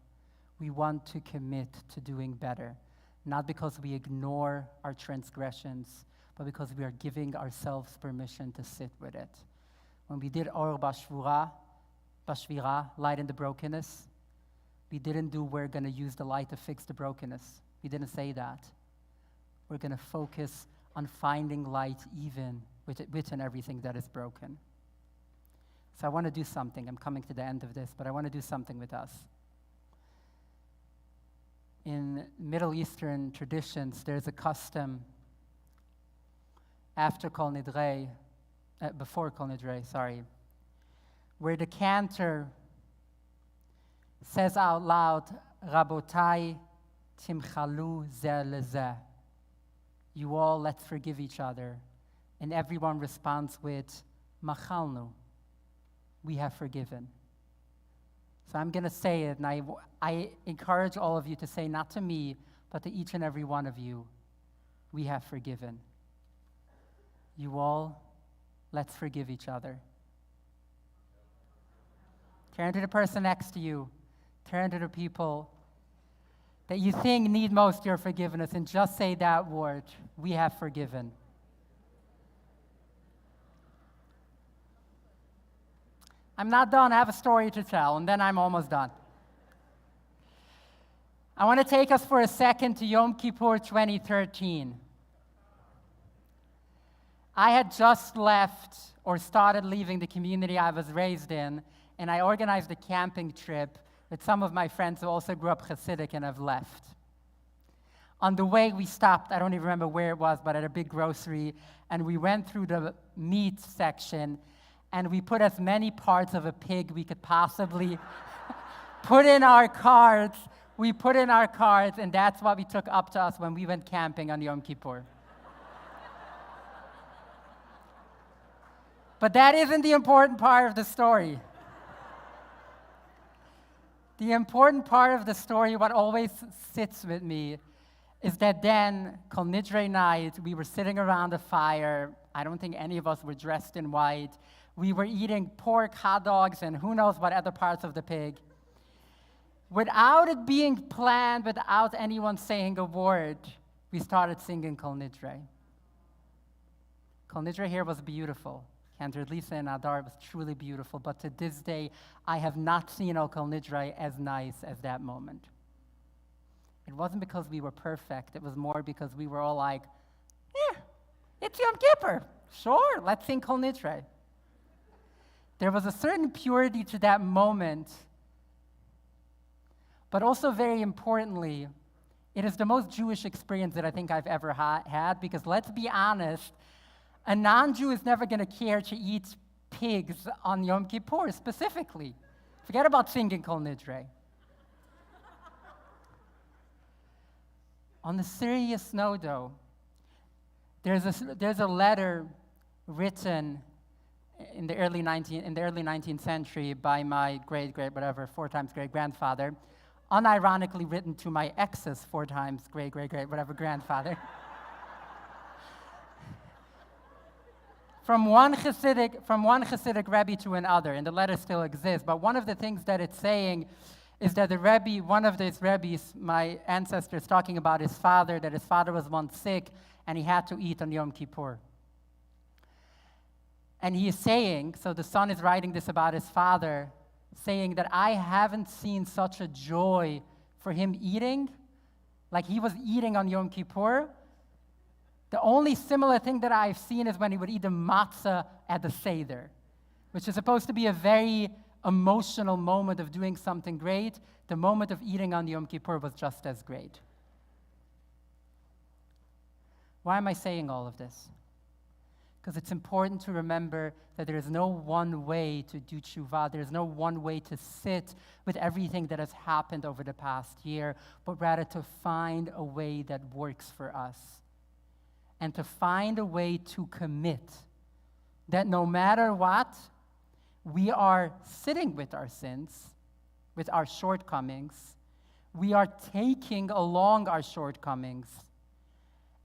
S1: We want to commit to doing better, not because we ignore our transgressions, but because we are giving ourselves permission to sit with it. When we did Or Bashvira, light in the brokenness, we didn't do we're going to use the light to fix the brokenness. We didn't say that. We're going to focus on finding light even within everything that is broken. So I want to do something. I'm coming to the end of this, but I want to do something with us. In Middle Eastern traditions, there's a custom after Kol Nidre, before Kol Nidre, where the cantor says out loud, Rabotai timchalu zeh lezeh. You all, let's forgive each other. And everyone responds with, Machalnu. We have forgiven. So I'm going to say it, and I encourage all of you to say, not to me, but to each and every one of you, we have forgiven. You all, let's forgive each other. Turn to the person next to you. Turn to the people that you think need most your forgiveness, and just say that word, we have forgiven. I'm not done. I have a story to tell, and then I'm almost done. I want to take us for a second to Yom Kippur 2013. I had just left or started leaving the community I was raised in, and I organized a camping trip with some of my friends who also grew up Hasidic and have left. On the way, we stopped, I don't even remember where it was, but at a big grocery, and we went through the meat section, and we put as many parts of a pig we could possibly put in our carts we put in our cards, and that's what we took up to us when we went camping on Yom Kippur. But that isn't the important part of the story. The important part of the story, what always sits with me, is that then, Kol Nidre night, we were sitting around a fire. I don't think any of us were dressed in white. We were eating pork, hot dogs, and who knows what other parts of the pig. Without it being planned, without anyone saying a word, we started singing Kol Nidre. Kol Nidre here was beautiful. Cantor Lisa and Adar was truly beautiful, but to this day, I have not seen a Kol Nidre as nice as that moment. It wasn't because we were perfect, it was more because we were all like, it's Yom Kippur, sure, let's sing Kol Nidre. There was a certain purity to that moment, but also very importantly, it is the most Jewish experience that I think I've ever had, because let's be honest, a non-Jew is never going to care to eat pigs on Yom Kippur specifically. Forget about singing Kol Nidre. On the serious note, though, there's a letter written in the early 19th century by my four times great grandfather, unironically written to my ex's four times great grandfather. From one Hasidic Rebbe to another, and the letter still exists. But one of the things that it's saying is that the Rebbe, one of these Rebbes, my ancestors, talking about his father, that his father was once sick and he had to eat on Yom Kippur. And he is saying, so the son is writing this about his father, saying that I haven't seen such a joy for him eating, like he was eating on Yom Kippur. The only similar thing that I've seen is when he would eat the matzah at the Seder, which is supposed to be a very emotional moment of doing something great. The moment of eating on Yom Kippur was just as great. Why am I saying all of this? Because it's important to remember that there is no one way to do tshuva. There is no one way to sit with everything that has happened over the past year, but rather to find a way that works for us. And to find a way to commit that no matter what, we are sitting with our sins, with our shortcomings. We are taking along our shortcomings,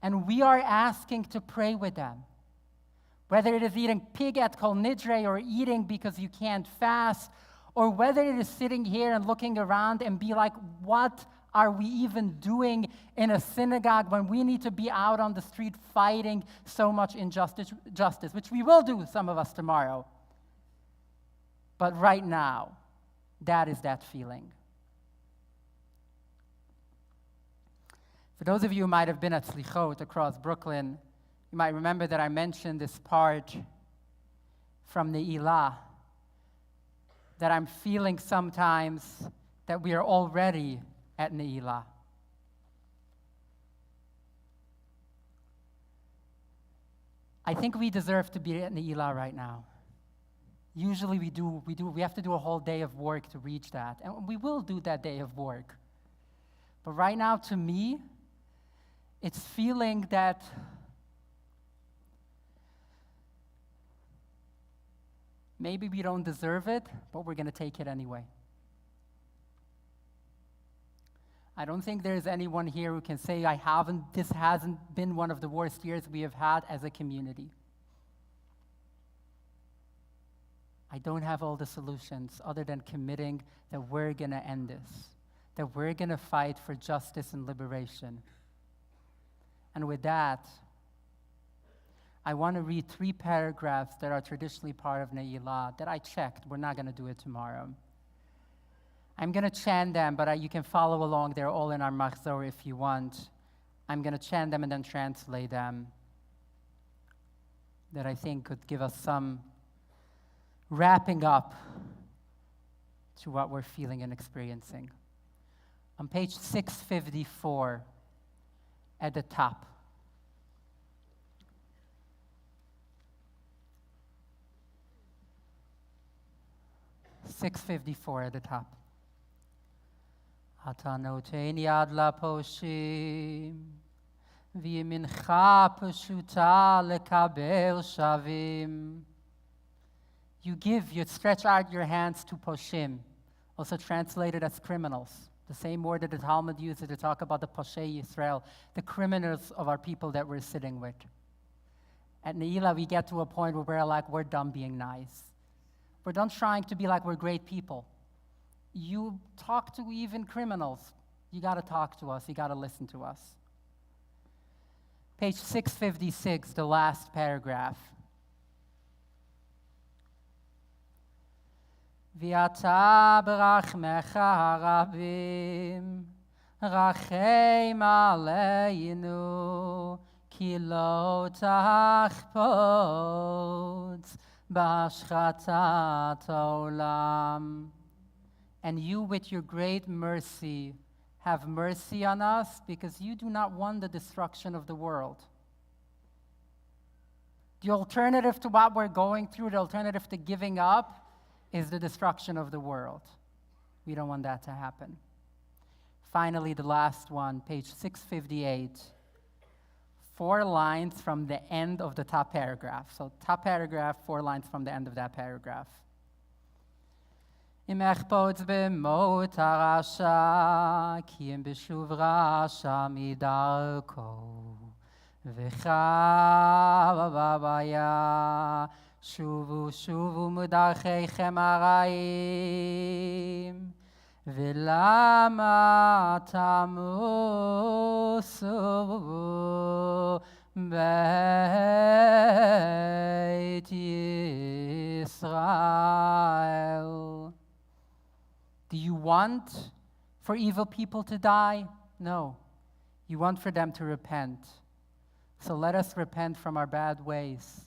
S1: and we are asking to pray with them. Whether it is eating pig at Kol Nidre or eating because you can't fast, or whether it is sitting here and looking around and be like, what are we even doing in a synagogue when we need to be out on the street fighting so much injustice, which we will do, some of us, tomorrow. But right now, that is that feeling. For those of you who might have been at Slichot across Brooklyn, you might remember that I mentioned this part from Neilah, that I'm feeling sometimes that we are already at Neilah. I think we deserve to be at Neilah right now. Usually we have to do a whole day of work to reach that, and we will do that day of work. But right now, to me, it's feeling that maybe we don't deserve it, but we're going to take it anyway. I don't think there's anyone here who can say, this hasn't been one of the worst years we have had as a community. I don't have all the solutions other than committing that we're going to end this, that we're going to fight for justice and liberation. And with that, I want to read 3 paragraphs that are traditionally part of Neilah that I checked. We're not going to do it tomorrow. I'm going to chant them, but you can follow along. They're all in our Machzor if you want. I'm going to chant them and then translate them that I think could give us some wrapping up to what we're feeling and experiencing. On page 654 at the top. (654) at the top. אתה נותן יד לפושעים, וימינך פשוטה לקבל שווים. You stretch out your hands to poshim, also translated as criminals. The same word that the Talmud uses to talk about the Poshei Yisrael, the criminals of our people that we're sitting with. At Neilah, we get to a point where we're like, we're done being nice. We're done trying to be like we're great people. You talk to even criminals. You got to talk to us. You got to listen to us. Page 656, the last paragraph. V'ata b'rachmecha harabim, rachem aleinu, ki lo tachpot b'hashchatat olam. And you, with your great mercy, have mercy on us, because you do not want the destruction of the world. The alternative to what we're going through, the alternative to giving up, is the destruction of the world. We don't want that to happen. Finally, the last one, page 658. 4 lines from the end of the top paragraph. So top paragraph, 4 lines from the end of that paragraph. Im echpotz b'mot harasha, ki im b'shuv rasha midarko, v'cha b'baya, shuvu shuvu mudarcheichem harayim, v'lama tamusu beit Yisrael. Do you want for evil people to die? No. You want for them to repent. So let us repent from our bad ways.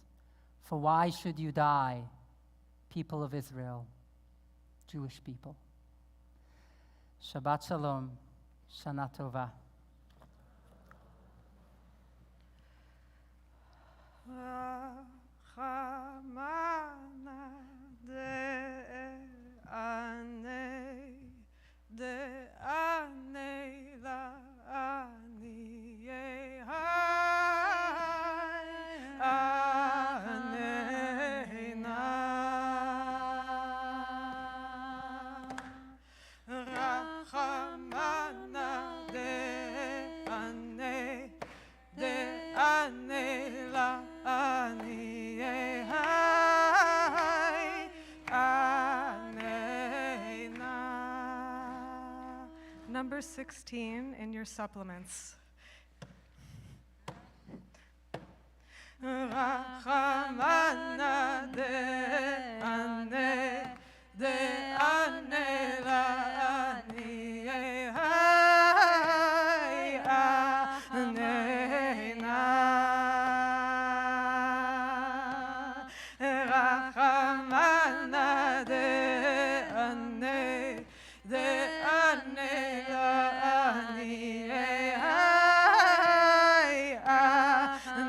S1: For why should you die, people of Israel, Jewish people? Shabbat Shalom, Shanah Tovah.
S14: Number 16 in your supplements. Rachamana de ane la ani hai anena. Rachamana de ane la ani hai anena.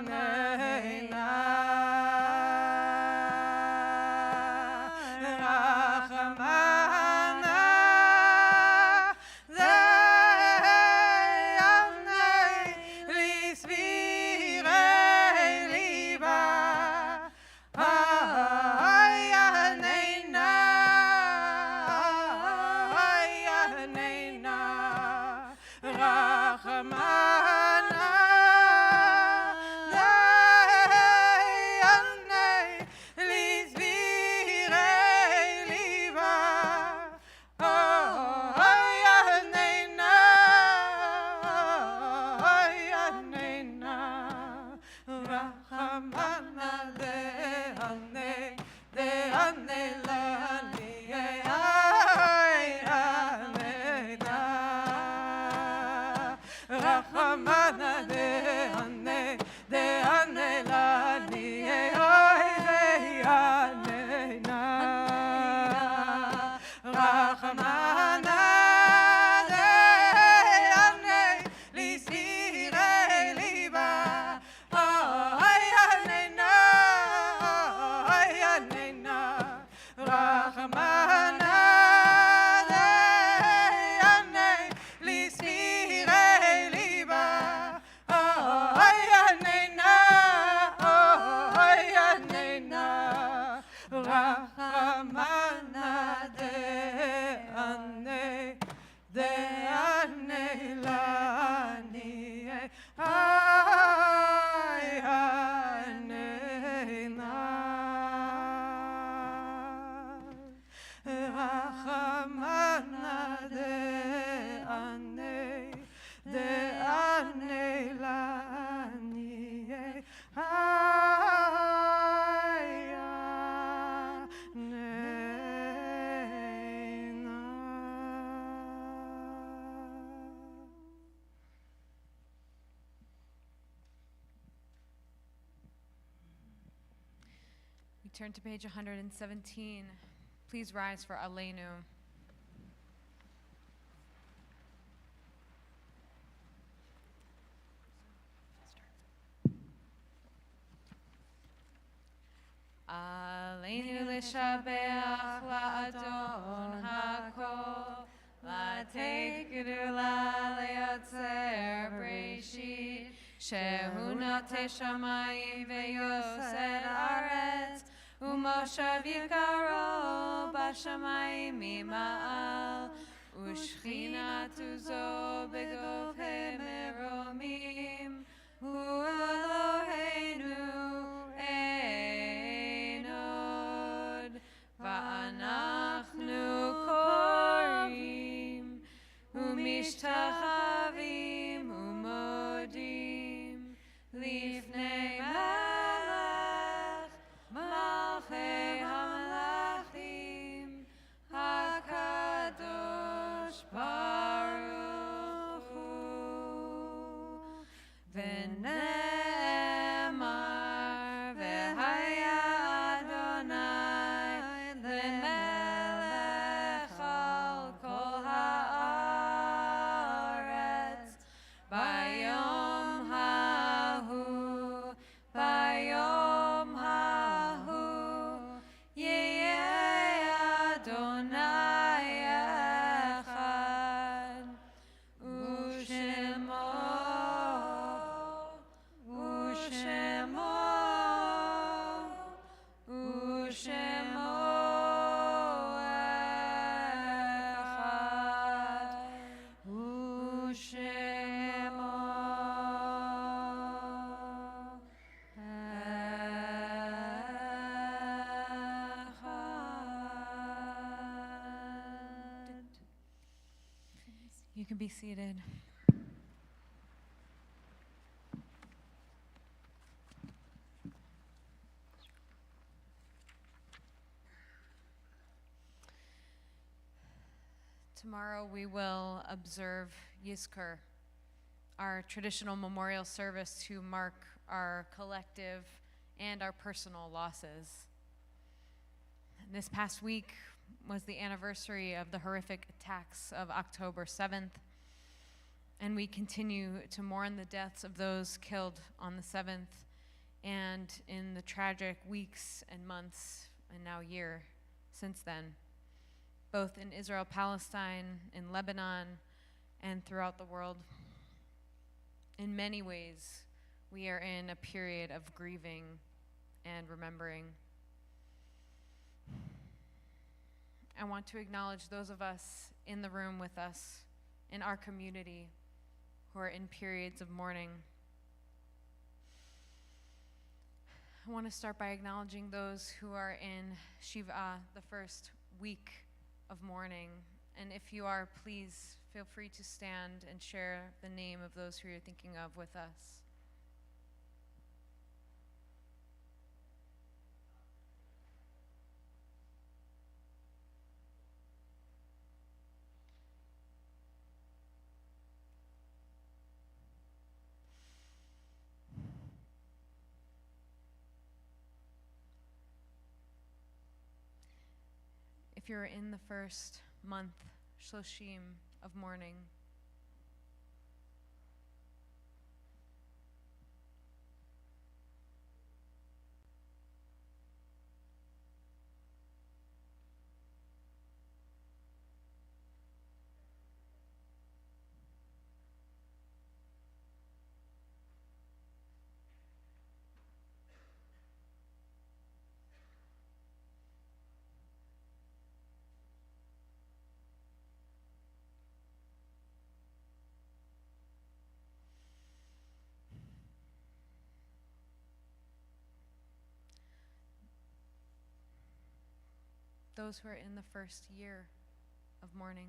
S3: turn to page 117. Please rise for Aleinu. Aleinu l'shabeach la'adon hakol, la'teit gedula le'yotzer breshit, shehu notei shamayim ve'yosed aretz, u'moshav yikaro b'shamayim mima'al, u'shchinatu zo begofei meromim, hu Eloheinu ואנחנו קוראים ומשתחווים ומודים לפני מלך מלכי המלכים הקדוש ברוך הוא ונאמר והיה You can be seated. Tomorrow we will observe Yizkor, our traditional memorial service to mark our collective and our personal losses. This past week was the anniversary of the horrific attacks of October 7th, and we continue to mourn the deaths of those killed on the 7th and in the tragic weeks and months and now year since then, both in Israel, Palestine, in Lebanon, and throughout the world. In many ways, we are in a period of grieving and remembering. I want to acknowledge those of us in the room with us, in our community, who are in periods of mourning. I want to start by acknowledging those who are in Shiva, the first week of mourning. And if you are, please feel free to stand and share the name of those who you're thinking of with us. If you're in the first month, Shloshim, of mourning, those who are in the first year of mourning.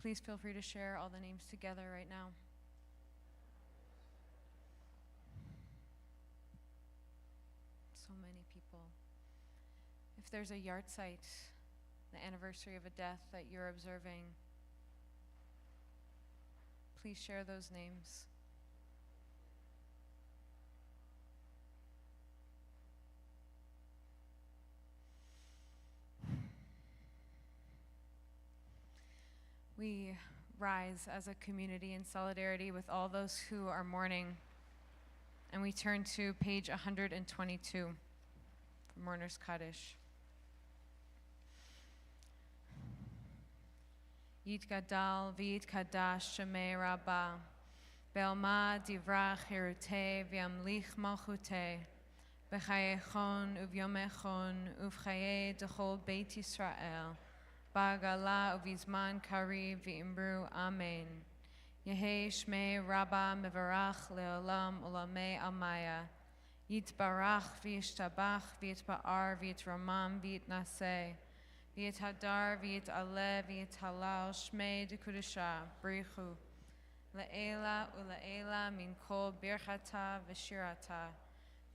S3: Please feel free to share all the names together right now. So many people. If there's a yard site, the anniversary of a death that you're observing, please share those names. We rise as a community in solidarity with all those who are mourning. And we turn to page 122 from Mourner's Kaddish. Yitgadal v'yitkadash shemei Rabbah, be'alma divrach hirutei v'yamlich malchutei, b'chayechon uvyomechon uv'chayei dechol Beit Yisrael, ba'agala uv'izman kariv v'imru amen. Yehei shmei Rabbah mevarach le'olam ulamei almaya, yitbarach v'yishtabach v'yitba'ar v'yitramam v'yitnaseh, v'yithadar v'yit'aleh v'yithalal shmei dekudusha brichu le'ela ule'ela min kol birchata v'shirata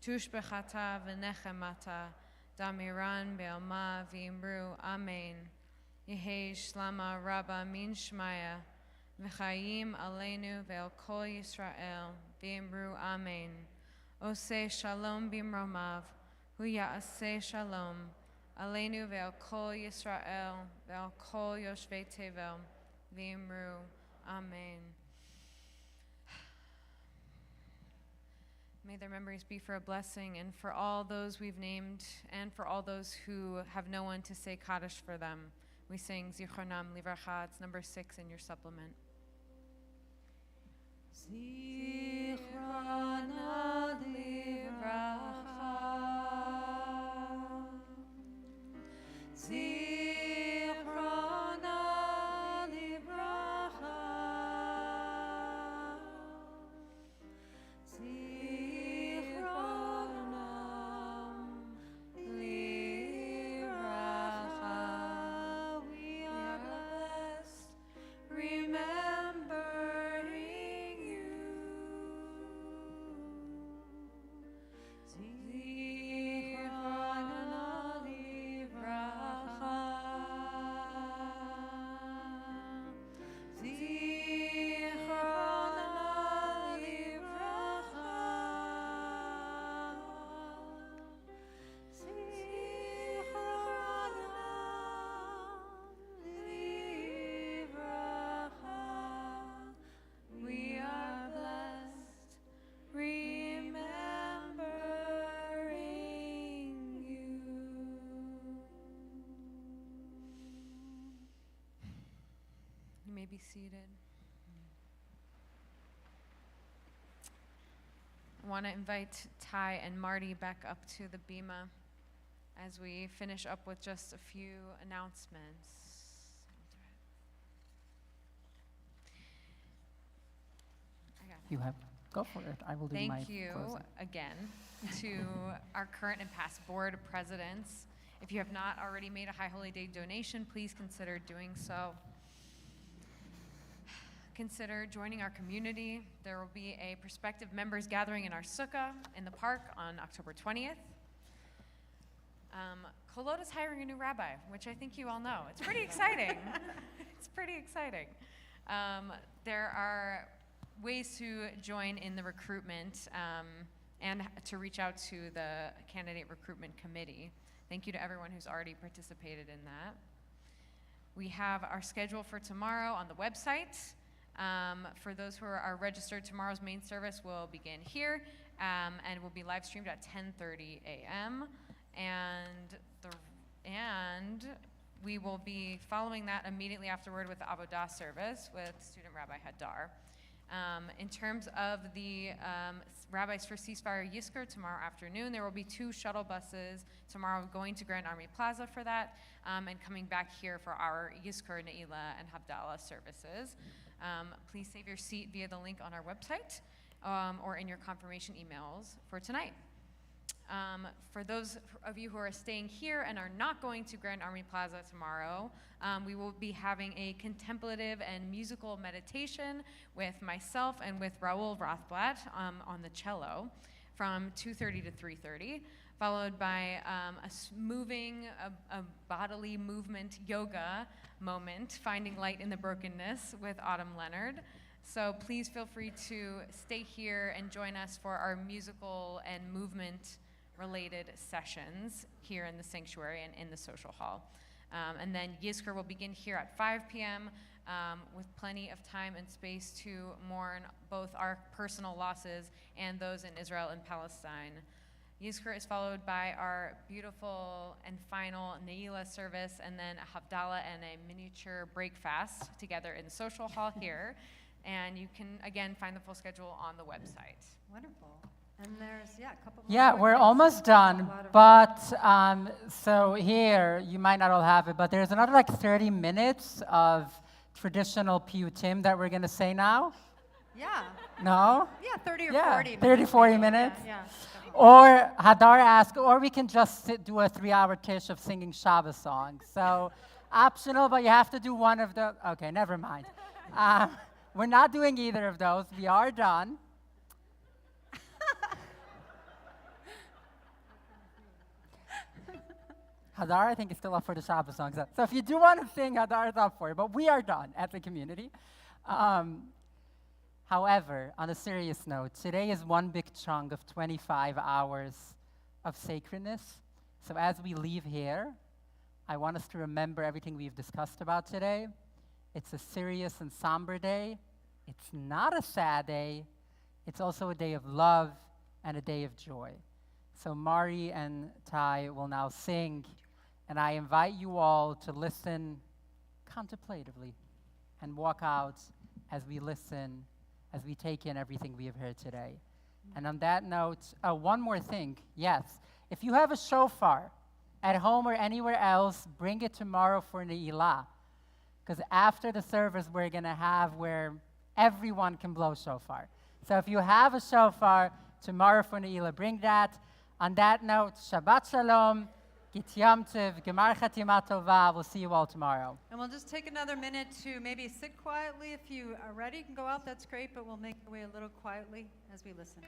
S3: tushbechata v'nechemata damiran be'alma v'imru amen. Yehei shlama Rabbah min shmaya v'chayim aleinu ve'al kol Yisrael v'imru amen. Oseh shalom bimromav hu ya'aseh shalom Aleinu ve'al kol Yisrael, ve'al kol yoshvei tevel, v'imru, amen. May their memories be for a blessing, and for all those we've named, and for all those who have no one to say Kaddish for them. We sing Zichronam Livracha. It's number 6 in your supplement.
S5: Zichronam Livracha. Zichronam Livracha. Zichronam Livracha. We are blessed, remembering you. Zichronam Livracha. Zichronam Livracha. Zichronam Livracha. We are blessed, remembering you.
S3: You may be seated. I want to invite Ty and Marty back up to the bima as we finish up with just a few announcements.
S1: You have, go for it. I will do my
S3: Thank you
S1: closing.
S3: again to our current and past board presidents. If you have not already made a High Holy Day donation, please consider doing so. Consider joining our community. There will be a prospective members gathering in our sukkah in the park on October 20th. Kolot is hiring a new rabbi, which I think you all know. It's pretty exciting. It's pretty exciting. There are ways to join in the recruitment and to reach out to the candidate recruitment committee. Thank you to everyone who's already participated in that. We have our schedule for tomorrow on the website. For those who are registered, tomorrow's main service will begin here and will be live streamed at 10:30 a.m. And we will be following that immediately afterward with the Avodah service with student Rabbi Hadar. In terms of the Rabbis for Ceasefire Yizkor tomorrow afternoon, there will be 2 shuttle buses tomorrow going to Grand Army Plaza for that and coming back here for our Yizkor, Neilah, and Havdalah services. Please save your seat via the link on our website or in your confirmation emails for tonight. For those of you who are staying here and are not going to Grand Army Plaza tomorrow, we will be having a contemplative and musical meditation with myself and with Raul Rothblatt on the cello from 2:30 to 3:30, followed by a bodily movement yoga moment, Finding Light in the Brokenness with Autumn Leonard, So please feel free to stay here and join us for our musical and movement-related sessions here in the sanctuary and in the social hall. And then Yizkor will begin here at 5 p.m. With plenty of time and space to mourn both our personal losses and those in Israel and Palestine. Yizkor is followed by our beautiful and final Neilah service, and then a Havdalah and a miniature breakfast together in the social hall here. And you can, again, find the full schedule on the website.
S2: Wonderful. And there's, a couple more.
S1: Yeah, we're
S2: points.
S1: almost done, but so here, you might not all have it, but there's another like 30 minutes of traditional piyutim that we're going to say now.
S2: Yeah.
S1: No?
S2: Yeah, 30 or 40 minutes.
S1: 30, 40 minutes.
S2: Yeah.
S1: Or Hadar asked, or we can just do a 3-hour tish of singing Shabbos songs. So optional, but you have to do one of the, okay, never mind. We're not doing either of those. We are done. Hadar, I think, is still up for the Shabbos songs. So if you do want to sing, Hadar is up for it. But we are done as a community. However, on a serious note, today is one big chunk of 25 hours of sacredness. So as we leave here, I want us to remember everything we've discussed about today. It's a serious and somber day. It's not a sad day. It's also a day of love and a day of joy. So Mari and Ty will now sing, and I invite you all to listen contemplatively and walk out as we listen, as we take in everything we have heard today. And on that note, one more thing. Yes, if you have a shofar at home or anywhere else, bring it tomorrow for Neilah. Because after the service, we're going to have where everyone can blow shofar. So if you have a shofar tomorrow for Neilah, bring that. On that note, Shabbat Shalom, Git Yom Tov, Gemar Chatima Tovah. We'll see you all tomorrow.
S2: And we'll just take another minute to maybe sit quietly. If you are ready, you can go out. That's great, but we'll make our way a little quietly as we listen.